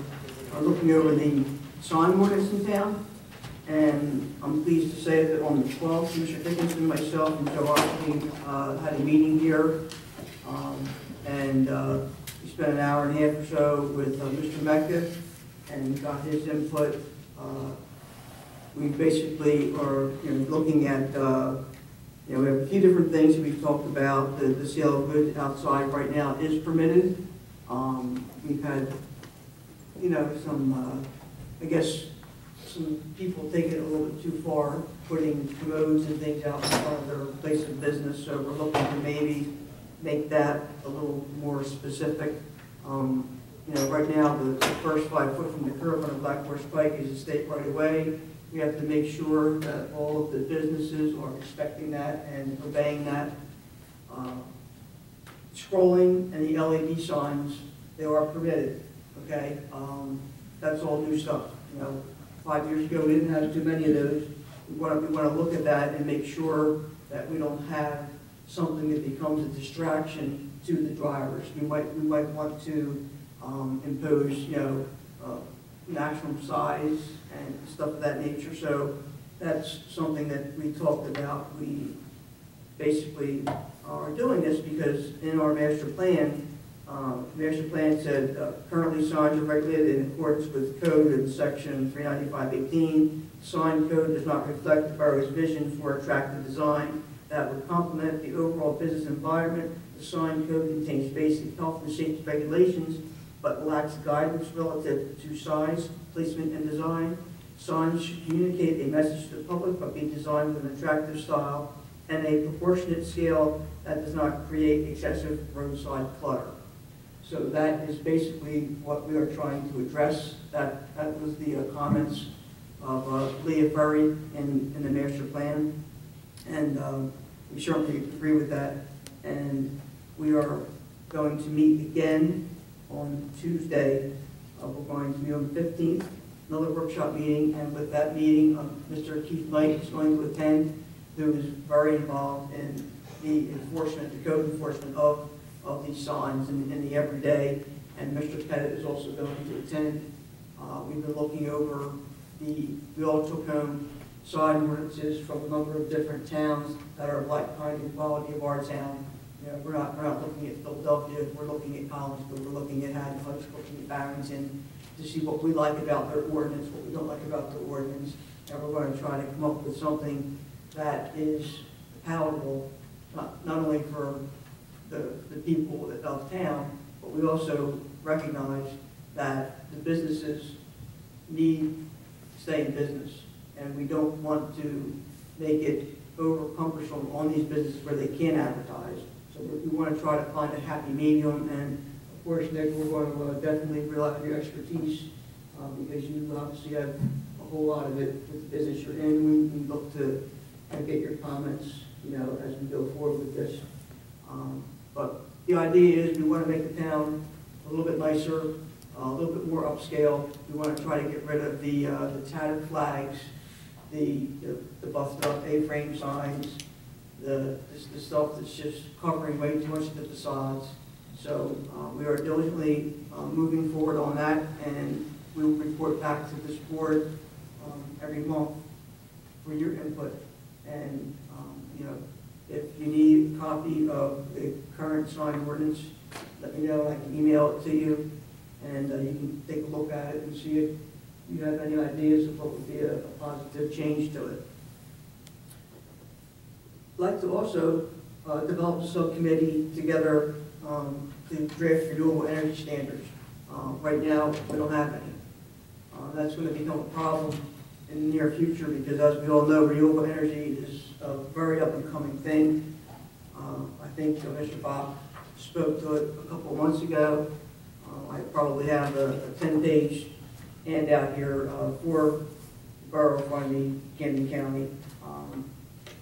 Speaker 4: looking over the sign ordinance in town. And I'm pleased to say that on the 12th, Mr. Dickinson, myself, and Joe Archie had a meeting here. And we spent an hour and a half or so with Mr. Mecca and got his input. We basically are looking at, we have a few different things that we've talked about. The sale of goods outside right now is permitted. We've had, some, some people take it a little bit too far, putting commodes and things out in front of their place of business, so we're looking to maybe make that a little more specific. You know, right now, the first 5 foot from the curb on a Black Horse Pike is a state right of way. We have to make sure that all of the businesses are respecting that and obeying that. Scrolling and the LED signs, they are permitted, okay? That's all new stuff. You know, 5 years ago, we didn't have too many of those. We want to look at that and make sure that we don't have something that becomes a distraction to the drivers. We might want to impose, you know, maximum size and stuff of that nature. So that's something that we talked about. We basically are doing this because in our master plan said currently signs are regulated in accordance with code in section 395.18. Sign code does not reflect the borough's vision for attractive design that would complement the overall business environment. The sign code contains basic health and safety regulations, but lacks guidance relative to size, placement, and design. Signs should communicate a message to the public, but be designed with an attractive style and a proportionate scale that does not create excessive roadside clutter. So that is basically what we are trying to address. That was the comments of Leah Ferry in the master plan, and we certainly agree with that. And we are going to meet again on Tuesday. We're going to meet on the 15th, another workshop meeting, and with that meeting, Mr. Keith Knight is going to attend, who is very involved in the enforcement, the code enforcement of these signs in the everyday, and Mr. Pettit is also going to attend. We've been looking over we all took home sign ordinances from a number of different towns that are like kind of quality of our town. You know, we're not looking at Philadelphia, we're looking at Collinsville, we're looking at Haddon Heights, looking at Barrington, to see what we like about their ordinance, what we don't like about the ordinance, and we're going to try to come up with something that is palatable, not only for the people of town, but we also recognize that the businesses need to stay in business, and we don't want to make it over cumbersome on these businesses where they can't advertise. So we want to try to find a happy medium, and of course, Nick, we're going to definitely rely on your expertise because you obviously have a whole lot of it with the business you're in. We look to get your comments, you know, as we go forward with this. But the idea is we want to make the town a little bit nicer, a little bit more upscale. We want to try to get rid of the tattered flags, the busted up A-frame signs, the stuff that's just covering way too much of the facades. So we are diligently moving forward on that, and we will report back to this board every month for your input. And you know, if you need a copy of the current sign ordinance, let me know. I can email it to you, and you can take a look at it and see if you have any ideas of what would be a positive change to it. I'd like to also develop a subcommittee together to draft renewable energy standards. Right now, we don't have any. That's going to become a problem in the near future because, as we all know, renewable energy is a very up-and-coming thing. I think Mr. Bob spoke to it a couple of months ago. I probably have a 10-page handout here for the borough of Runnemede, Camden County,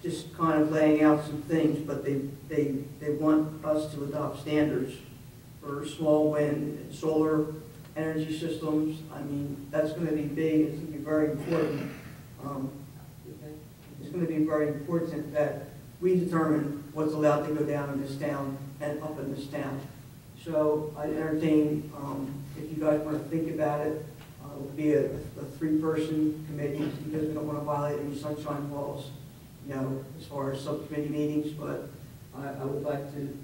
Speaker 4: just kind of laying out some things, but they want us to adopt standards for small wind and solar energy systems. I mean, that's going to be big. It's going to be very important. It's going to be very important that we determine what's allowed to go down in this town and up in this town. So I entertain, if you guys want to think about it, it would be a 3-person committee because we don't want to violate any sunshine laws, you know, as far as subcommittee meetings. But I would like to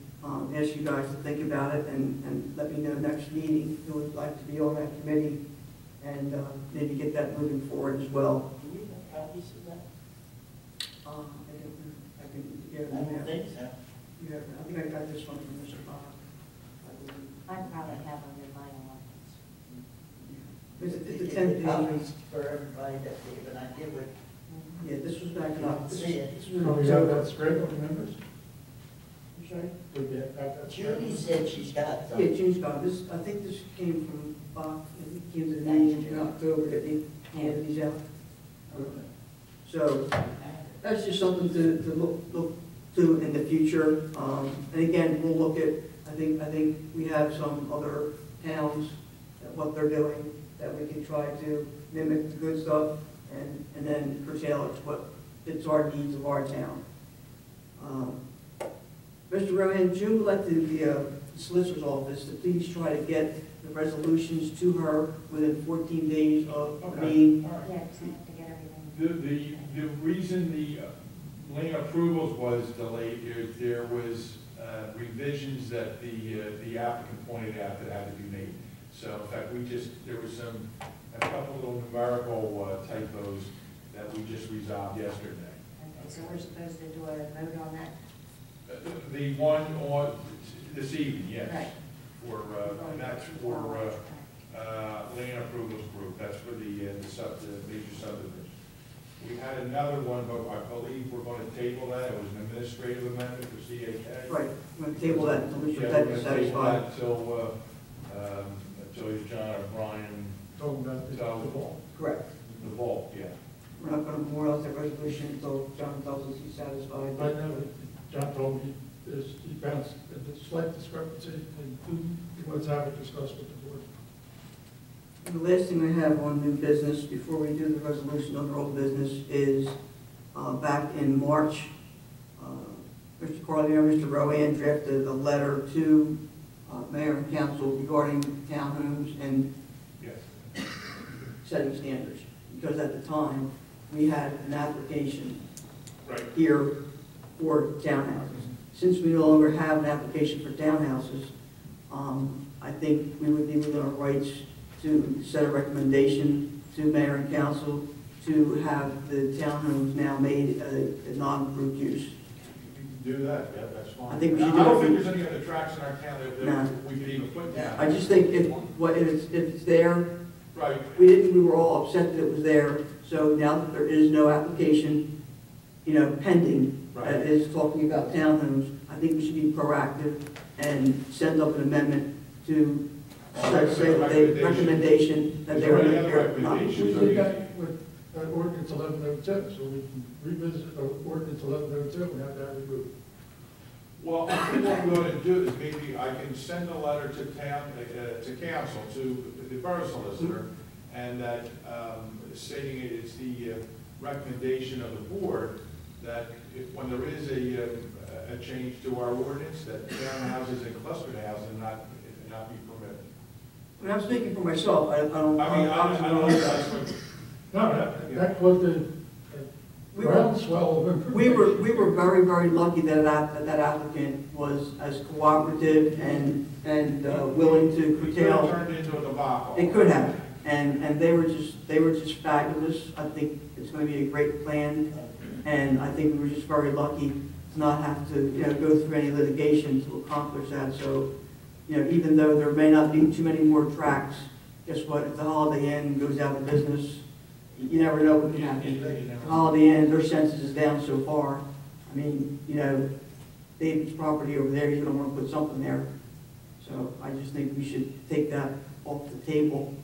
Speaker 4: ask you guys to think about it and let me know next meeting who would like to be on that committee and maybe get that moving forward as well.
Speaker 7: Do you have copies of that?
Speaker 4: I can get it.
Speaker 7: I don't think so.
Speaker 4: Yeah, I think I got this one from Mr. Bob, I believe.
Speaker 3: I probably have them in my office.
Speaker 4: It's
Speaker 7: Did
Speaker 4: the
Speaker 7: you
Speaker 4: 10
Speaker 7: get copies
Speaker 4: pages.
Speaker 7: for everybody that they have an idea what?
Speaker 4: Yeah, this was back in October.
Speaker 7: See it.
Speaker 4: This was in
Speaker 1: Oh, we have
Speaker 4: October.
Speaker 1: that spread on the members?
Speaker 4: I'm sorry?
Speaker 1: Did we have that spread?
Speaker 7: Judy said she's got some.
Speaker 4: Yeah, James got this, I think this came from Bach, and it came to the meeting in October that they handed these out. So, that's just something to look to in the future. And again, we'll look at, I think we have some other towns, what they're doing, that we can try to mimic the good stuff and then curtail it to what fits our needs of our town. Mr. Rowan, June would like the solicitor's office to please try to get the resolutions to her within 14 days of the
Speaker 2: Okay.
Speaker 4: meeting.
Speaker 2: All right.
Speaker 3: Yeah, just have to get everything.
Speaker 2: The reason the lien approvals was delayed, there was revisions that the applicant pointed out that had to be made. So in fact, there was a couple little numerical typos that we just resolved yesterday.
Speaker 3: Okay, so we're supposed to do a vote on that?
Speaker 2: The one on this evening, yes.
Speaker 3: Right.
Speaker 2: And that's for land approvals group, that's for the major subdivision. We had another one, but I believe we're going to table that, it was an administrative amendment for CAK.
Speaker 4: Right, we're going to table that until Mr.
Speaker 2: Yeah,
Speaker 4: Peck
Speaker 2: we're
Speaker 4: is
Speaker 2: going to table
Speaker 4: satisfied.
Speaker 2: that until John or Brian,
Speaker 1: Talking about the vault.
Speaker 4: Correct.
Speaker 2: the vault, yeah.
Speaker 4: We're not going to memorialize that resolution until John tells us he's satisfied.
Speaker 1: I know, John told me he found a slight discrepancy and he wants to have it discussed with the board.
Speaker 4: And the last thing I have on new business, before we do the resolution under old business, is back in March, Mr. Carly and Mr. Rowan drafted a letter to mayor and council regarding townhomes and
Speaker 2: Yes.
Speaker 4: setting standards. Because at the time, we had an application
Speaker 2: Right.
Speaker 4: here for townhouses. Since we no longer have an application for townhouses, I think we would be within our rights to set a recommendation to mayor and council to have the townhomes now made a non-approved use.
Speaker 2: You can do that, yeah, that's fine.
Speaker 4: I think we should
Speaker 2: I
Speaker 4: do
Speaker 2: don't
Speaker 4: it.
Speaker 2: think there's any other tracks in our town that
Speaker 4: No.
Speaker 2: we could even put down.
Speaker 4: I just think if it's there,
Speaker 2: Right.
Speaker 4: we were all upset that it was there, so now that there is no application, pending,
Speaker 2: Right.
Speaker 4: that is talking about townhomes, I think we should be proactive and send up an amendment to say that they, recommendation that
Speaker 2: Is
Speaker 4: they're.
Speaker 2: there any other
Speaker 4: they're not-
Speaker 2: recommendations?
Speaker 1: We did that with ordinance 1102, so we can revisit ordinance 1102 and have that removed.
Speaker 2: Well, I think what we ought to do is maybe I can send a letter to to council, to the borough solicitor, and that stating it's the recommendation of the board that when there is a change to our ordinance, that townhouses and clustered houses not be permitted.
Speaker 4: I mean, I'm speaking for myself, I don't.
Speaker 2: I mean, I don't know, that's what,
Speaker 1: No, that caused a
Speaker 4: We were-
Speaker 1: groundswell of improvement.
Speaker 4: We were very, very lucky that that applicant was as cooperative and willing to
Speaker 2: we could have
Speaker 4: curtail.
Speaker 2: turned into a debacle.
Speaker 4: They could have, and they were just fabulous. I think it's going to be a great plan, and I think we were just very lucky to not have to, go through any litigation to accomplish that. So, even though there may not be too many more tracks, guess what? If the Holiday Inn goes out of business, you never know what can happen. The Holiday Inn, their census is down so far. I mean, David's property over there, he's going to want to put something there. So I just think we should take that off the table.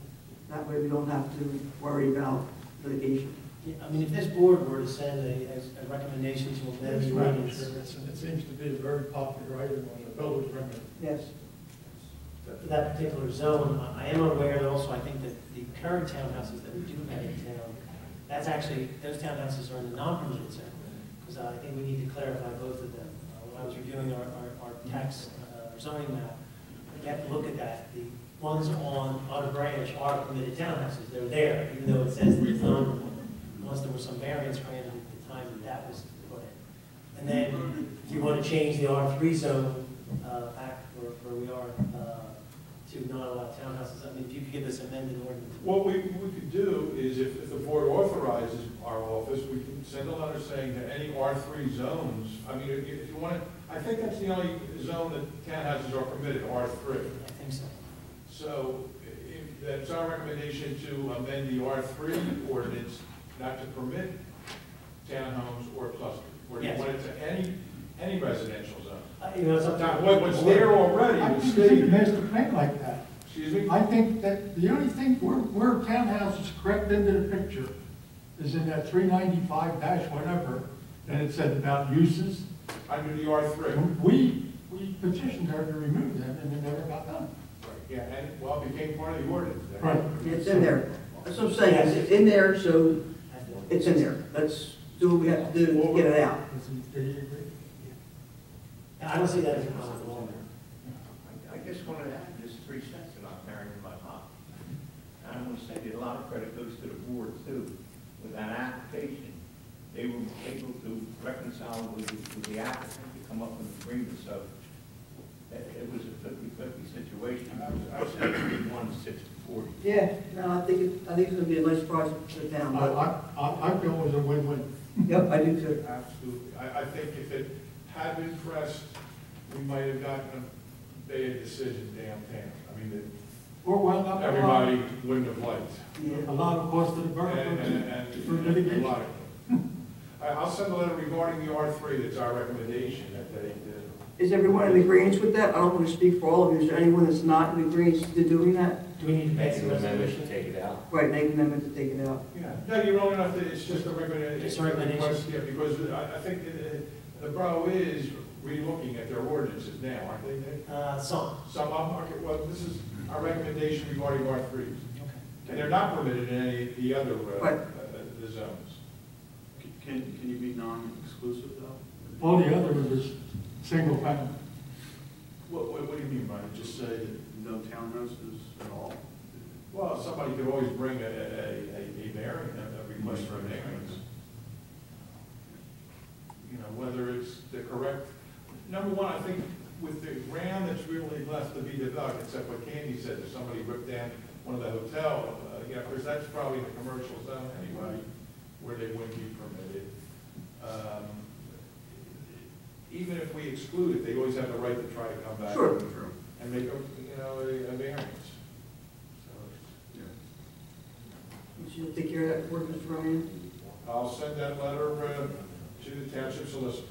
Speaker 4: That way we don't have to worry about litigation.
Speaker 5: Yeah, I mean, if this board were to send a recommendation to amend the ordinance,
Speaker 1: It seems to be a very popular item on the builder's remedy.
Speaker 4: Yes.
Speaker 5: for that particular zone, I am aware that also I think that the current townhouses that we do have in town, that's actually, those townhouses are in the non-permitted zone, because I think we need to clarify both of them. When I was reviewing our tax zoning map, we have to look at that. The ones on Otter Branch are permitted townhouses, they're there, even though it says it's non, unless there was some variance granted at the time that was put in. And then, if you want to change the R3 zone back where we are, to not allow townhouses, I mean, if you could give us amended ordinance.
Speaker 2: What we could do is if the board authorizes our office, we can send a letter saying that any R3 zones, I mean, if you want to, I think that's the only zone that townhouses are permitted, R3.
Speaker 5: I think so.
Speaker 2: So That's our recommendation to amend the R3 ordinance not to permit townhomes or clusters. Or do you
Speaker 5: Yes.
Speaker 2: want it to any residential zone?
Speaker 5: You know, it's up to.
Speaker 2: Now, what's there already
Speaker 1: I
Speaker 2: would
Speaker 1: think it's in the
Speaker 2: stay.
Speaker 1: master plan like that.
Speaker 2: Excuse me?
Speaker 1: I think that the only thing where townhouses crept into the picture is in that 395 dash whatever, and it said about uses.
Speaker 2: Under the R3.
Speaker 1: We petitioned her to remove them, and it never got done.
Speaker 2: Yeah, and, well, it became part of the ordinance.
Speaker 1: Right.
Speaker 4: It's in there. That's what I'm saying, it's in there, so it's in there. Let's do what we have to do to get it out.
Speaker 1: Do you agree?
Speaker 5: I don't see that as a conflict.
Speaker 9: I just want to add just 3 cents that I'm carrying in my pocket. And I want to say that a lot of credit goes to the board too. With that application, they were able to reconcile with the applicant to come up with an agreement. So it was a 50-50 situation. I was saying 1-60-40.
Speaker 4: Yeah, no, I think it's gonna be a nice project for the town. but-
Speaker 1: I feel it was a win-win.
Speaker 4: Yep, I do too.
Speaker 2: Absolutely. I think if it had been pressed, we might have gotten a bad decision downtown. I mean,
Speaker 1: Or wound up
Speaker 2: everybody wouldn't have liked.
Speaker 1: a lot of cost to the borough
Speaker 2: And
Speaker 1: for litigation.
Speaker 2: a lot of- I'll send a letter regarding the R3, that's our recommendation, that they,
Speaker 4: Is everyone in agreement with that? I don't want to speak for all of you. Is there anyone that's not in agreement to doing that?
Speaker 5: Do we need to pass a resolution?
Speaker 6: Take it out.
Speaker 4: Right, make an amendment to take it out.
Speaker 2: yeah. No, you don't have to, it's just a recommendation.
Speaker 5: Just a recommendation.
Speaker 2: Yeah, because I think the borough is relooking at their ordinances now, aren't they, Nick?
Speaker 5: Some.
Speaker 2: Some of them, okay, well, this is our recommendation regarding R3s.
Speaker 5: Okay.
Speaker 2: And they're not permitted in any of the other
Speaker 4: Right.
Speaker 2: the zones.
Speaker 10: Can you be non-exclusive though?
Speaker 1: All the other was single family.
Speaker 2: What do you mean by it? Just say that,
Speaker 10: No townhouses at all?
Speaker 2: well, somebody could always bring a variance, a request for a variance. You know, whether it's the correct, number one, I think with the ground that's really left to be developed, except what Candy said, if somebody ripped down one of the hotel, you know, because that's probably in the commercial zone anyway, where they wouldn't be permitted. Even if we exclude it, they always have the right to try to come back.
Speaker 4: Sure.
Speaker 2: And make a variance. So
Speaker 4: Would you take care of that for Mr. Ryan?
Speaker 2: I'll send that letter to the township solicitor.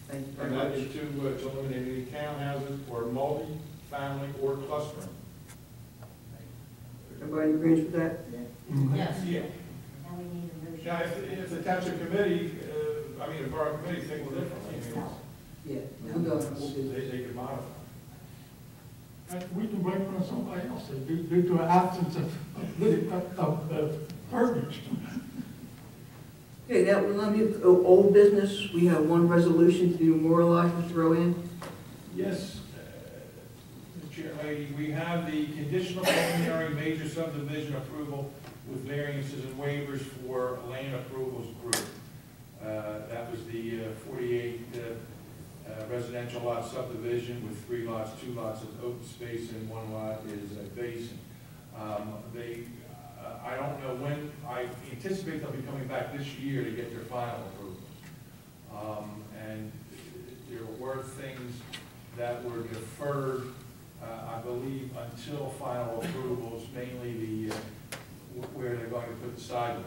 Speaker 4: Thank you very
Speaker 2: And that
Speaker 4: much.
Speaker 2: is to eliminate any townhouses or multi-family or clustering.
Speaker 4: Everybody in agreement with that?
Speaker 3: Yes.
Speaker 2: Yeah.
Speaker 3: Now we need a motion.
Speaker 2: Now, if the township committee, the borough committee think differently,
Speaker 4: Yeah, I'm going, we'll do
Speaker 2: they could modify.
Speaker 1: And we can blame it on somebody else due to an absence of verbiage.
Speaker 4: Okay, now, let me, old business, we have one resolution to memorialize Mr. Rowan.
Speaker 2: Yes, Mr. Chair, we have the conditional preliminary major subdivision approval with variances and waivers for land approvals group. That was the 48 residential lot subdivision with 3 lots, 2 lots of open space and 1 lot is a basin. I don't know when, I anticipate they'll be coming back this year to get their final approval. And there were things that were deferred, I believe, until final approvals, mainly the, where they're going to put the sidewalks.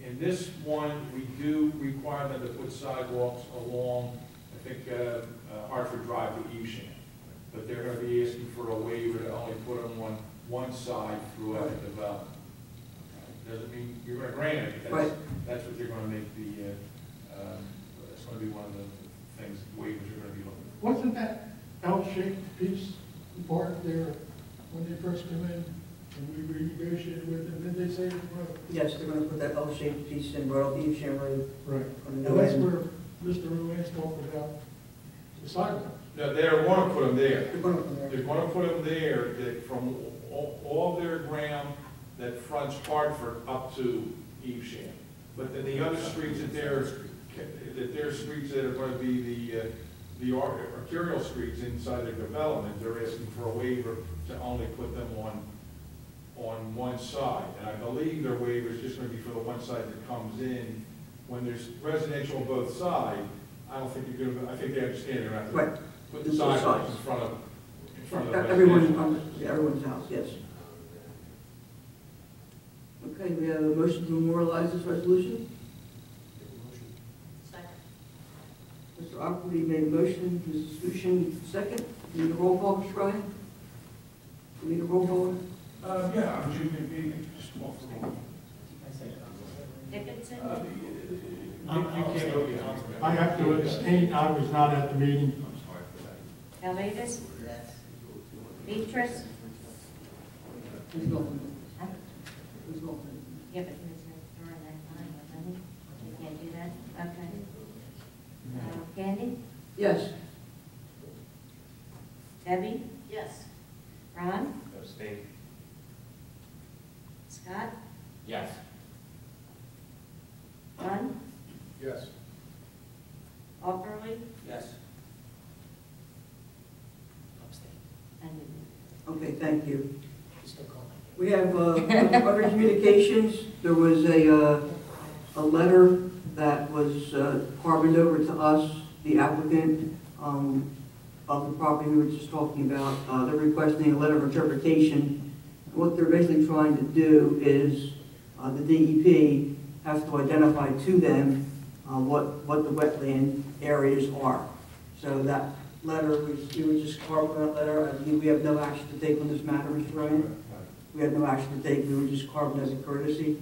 Speaker 2: In this one, we do require them to put sidewalks along, I think, Hartford Drive to Evesham. But they're going to be asking for a waiver to only put them on one side throughout the development. Doesn't mean you're going to grant it, but
Speaker 4: Right.
Speaker 2: that's what they're going to make the, that's going to be one of the things, waivers are going to be looking for.
Speaker 1: Wasn't that L-shaped piece part there when they first came in and we renegotiated with them? Did they say it was?
Speaker 4: Yes, they're gonna put that L-shaped piece in, right, Evesham Road.
Speaker 1: Right.
Speaker 4: On the
Speaker 1: And
Speaker 4: new
Speaker 1: that's
Speaker 4: end.
Speaker 1: where Mr. Ruiz talked about the sidewalks.
Speaker 2: No, they're going to put them there.
Speaker 4: They're gonna put
Speaker 2: They're
Speaker 4: there.
Speaker 2: going to put them there, that from all their ground that fronts Hartford up to Evesham. But then the other streets that they're streets that are going to be the arterial streets inside the development, they're asking for a waiver to only put them on one side. And I believe their waiver is just going to be for the one side that comes in. When there's residential on both sides, I don't think you're going to, I think they understand they're not going
Speaker 4: Right.
Speaker 2: to put the
Speaker 4: Both
Speaker 2: sidewalks
Speaker 4: sides.
Speaker 2: in front of the
Speaker 4: Everyone,
Speaker 2: residential.
Speaker 4: everyone's house, yes. Okay, we have a motion to memorialize this resolution.
Speaker 8: Second.
Speaker 4: Mr. Ockley made a motion, Mrs. Fusion second. Need a roll call, Mr. Ryan? Need a roll call?
Speaker 10: Yeah, I'm Junior, just walk through.
Speaker 3: Dickinson?
Speaker 10: You can't vote yet.
Speaker 1: I have to abstain, I was not at the meeting.
Speaker 3: Almagus?
Speaker 7: Yes.
Speaker 3: Beatrice?
Speaker 4: Who's going?
Speaker 3: Huh?
Speaker 4: Who's going?
Speaker 3: Yeah, but he was during that time, wasn't he? You can't do that? Okay. Candy?
Speaker 4: Yes.
Speaker 3: Debbie?
Speaker 8: Yes.
Speaker 3: Ron?
Speaker 11: Abstain.
Speaker 3: Scott?
Speaker 11: Yes.
Speaker 3: Ron?
Speaker 10: Yes.
Speaker 3: Auberly?
Speaker 11: Yes.
Speaker 3: And
Speaker 4: Okay, thank you.
Speaker 5: Still calling.
Speaker 4: We have other communications. There was a letter that was carboned over to us, the applicant of the property we were just talking about. They're requesting a letter of interpretation. What they're basically trying to do is the DEP has to identify to them what the wetland areas are. So that letter, we were just carving that letter. We have no action to take on this matter, Mr. Ryan. We had no action to take, we were just carving as a courtesy.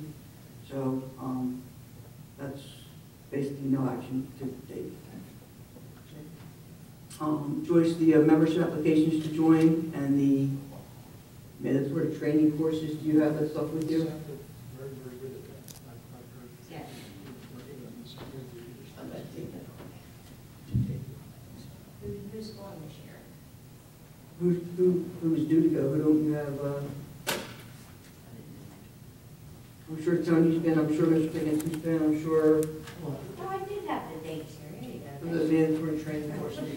Speaker 4: So that's basically no action to take. Joyce, the membership applications to join and the mandatory training courses, do you have that stuff with you?
Speaker 1: Very, very good at that.
Speaker 3: yeah.
Speaker 7: I'm gonna take that.
Speaker 3: Who's going this year?
Speaker 4: Who is due to go? Who don't you have? I'm sure Tony's been, I'm sure Mr. Dickinson's been, I'm sure
Speaker 3: Oh, I did have the dates here. Here you
Speaker 4: for
Speaker 3: go.
Speaker 4: the mandatory training courses.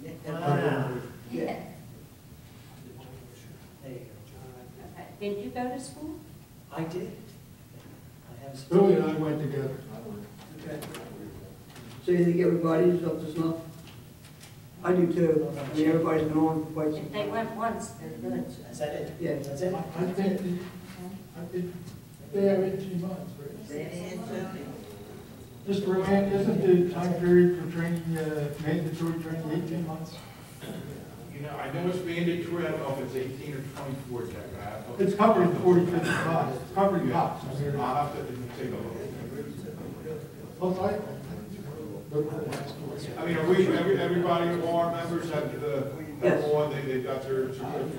Speaker 3: Yeah.
Speaker 4: Yeah.
Speaker 5: There you
Speaker 3: Okay. Did you go to school?
Speaker 5: go. I did. I have.
Speaker 1: Billy and I went together.
Speaker 4: Okay. So you think everybody's up to snuff? I do too. I mean, everybody's been on for quite some
Speaker 3: If they
Speaker 4: time.
Speaker 3: went once, they're good.
Speaker 5: Is that it?
Speaker 4: Yeah.
Speaker 5: That's it?
Speaker 1: I think, they have 18 months, right?
Speaker 7: Say it again, Tony.
Speaker 1: Mr. Rowan, isn't the time period for training, mandatory training 18 months?
Speaker 2: You know, I know it's mandatory, I don't know if it's 18 or 24, Jack.
Speaker 1: It's covering 40, 55, it's covering cops.
Speaker 2: I'll have to take a look. I mean, are we, everybody, all our members have
Speaker 4: Yes.
Speaker 2: one, they've got their certificate?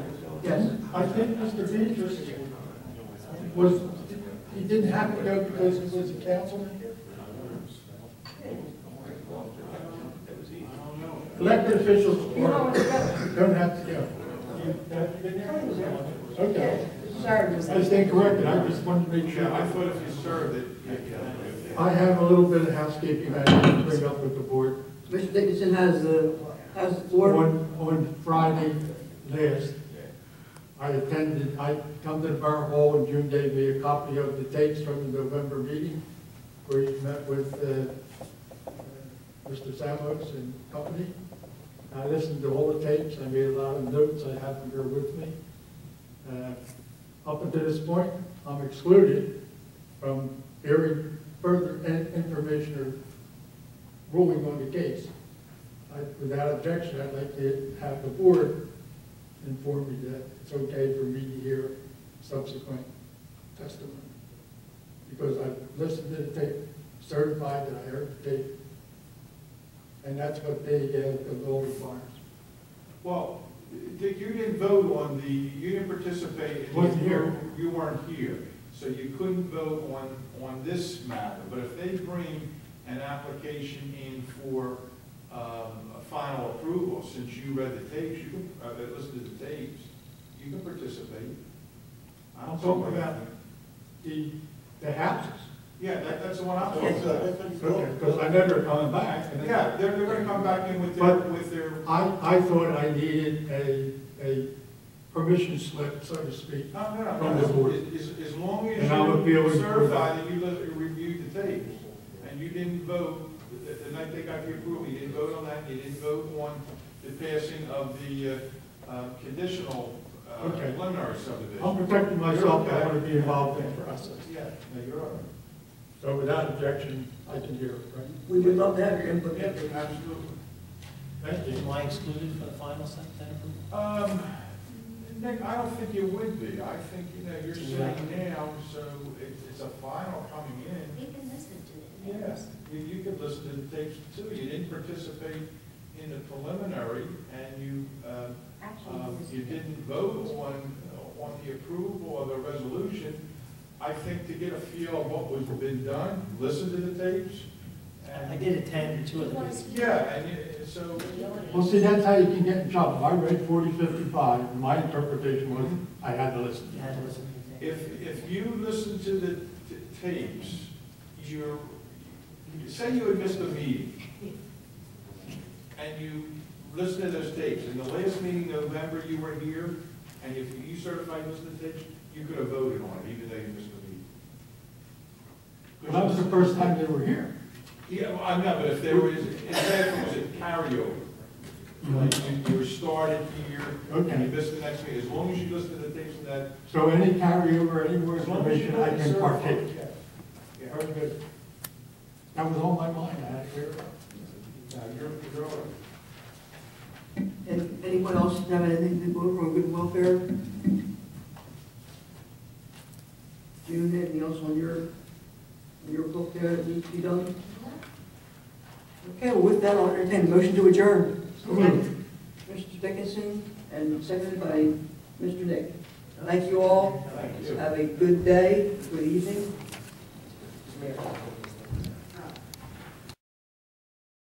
Speaker 4: Yes.
Speaker 1: I think Mr. Beatrice was, he didn't have to go because he was a councilman. Elected officials don't have to go. Okay. I stand corrected, I just wanted to make sure.
Speaker 2: Yeah, I thought if you served it.
Speaker 1: I have a little bit of housekeeping I need to bring up with the board.
Speaker 4: Mr. Dickinson has the floor.
Speaker 1: On Friday last, I come to the Borough Hall and June gave me a copy of the tapes from the November meeting where you met with Mr. Samos and company. I listened to all the tapes, I made a lot of notes, I have them here with me. Up until this point, I'm excluded from hearing further information or ruling on the case. Without objection, I'd like to have the board inform me that it's okay for me to hear subsequent testimony. Because I've listened to the tape, certified that I heard the tape, and that's what the law requires.
Speaker 2: Well, Dick, you didn't vote on you didn't participate.
Speaker 1: Wasn't here.
Speaker 2: You weren't here, so you couldn't vote on this matter. But if they bring an application in for a final approval, since you read the tapes, you can, listen to the tapes, you can participate.
Speaker 1: I'm talking about the houses.
Speaker 2: Yeah, that's the one I'm talking
Speaker 7: Yes,
Speaker 2: about.
Speaker 7: that's what it's
Speaker 1: Okay,
Speaker 7: called.
Speaker 1: because I know they're coming back. And
Speaker 2: Yeah, they're gonna come back in with
Speaker 1: But
Speaker 2: their.
Speaker 1: I thought I needed a permission slip, so to speak.
Speaker 2: No,
Speaker 1: From the board.
Speaker 2: As long as
Speaker 1: And I would be able
Speaker 2: you
Speaker 1: to-
Speaker 2: certify that you reviewed the tapes, and you didn't vote, the night they got the approval, you didn't vote on that, you didn't vote on the passing of the conditional
Speaker 1: Okay.
Speaker 2: preliminary subdivision.
Speaker 1: I'm protecting myself, I want to be involved in the process.
Speaker 2: Yeah, no, you're all right.
Speaker 1: So without objection, I can hear it, right?
Speaker 4: We would love to have your input.
Speaker 2: Yeah, absolutely.
Speaker 1: Thank you.
Speaker 5: Am I excluded for the final set then approval?
Speaker 2: Nick, I don't think you would be. I think, you're saying now, so it's a final coming in.
Speaker 3: We can listen to it.
Speaker 2: Yes, you could listen to the tapes too. You didn't participate in the preliminary, and you didn't vote on the approval of the resolution. I think to get a feel of what was been done, listen to the tapes.
Speaker 5: I did attend two of the meetings.
Speaker 2: Yeah, and so,
Speaker 1: Well, see, that's how you can get in trouble. I read 4055, and my interpretation was I had to listen.
Speaker 5: You had to listen to the tape.
Speaker 2: if you listen to the tapes, say you had missed a meeting, and you listen to those tapes, in the last meeting in November, you were here, and if you certified listen to the tapes, you could have voted on it, even though you missed the meeting.
Speaker 1: Well, that was the first time they were here.
Speaker 2: Yeah, well, I know, but if there was, if it was a carryover, like you were started here, and you missed the next meeting, as long as you listen to the tapes of that.
Speaker 1: So any carryover, any more
Speaker 2: As long as you
Speaker 1: information, I can
Speaker 2: certify,
Speaker 1: partake.
Speaker 2: yeah.
Speaker 1: Very good. That was on my mind, I had to hear it.
Speaker 2: Now, you're all right.
Speaker 4: And anyone else have anything to go over on good welfare? June, anything else on your book there that needs to be done? Okay, well, with that, I'll entertain a motion to adjourn. Mr. Dickinson, and seconded by Mr. Nick. Thank you all.
Speaker 2: Thank you.
Speaker 4: Have a good day, good evening.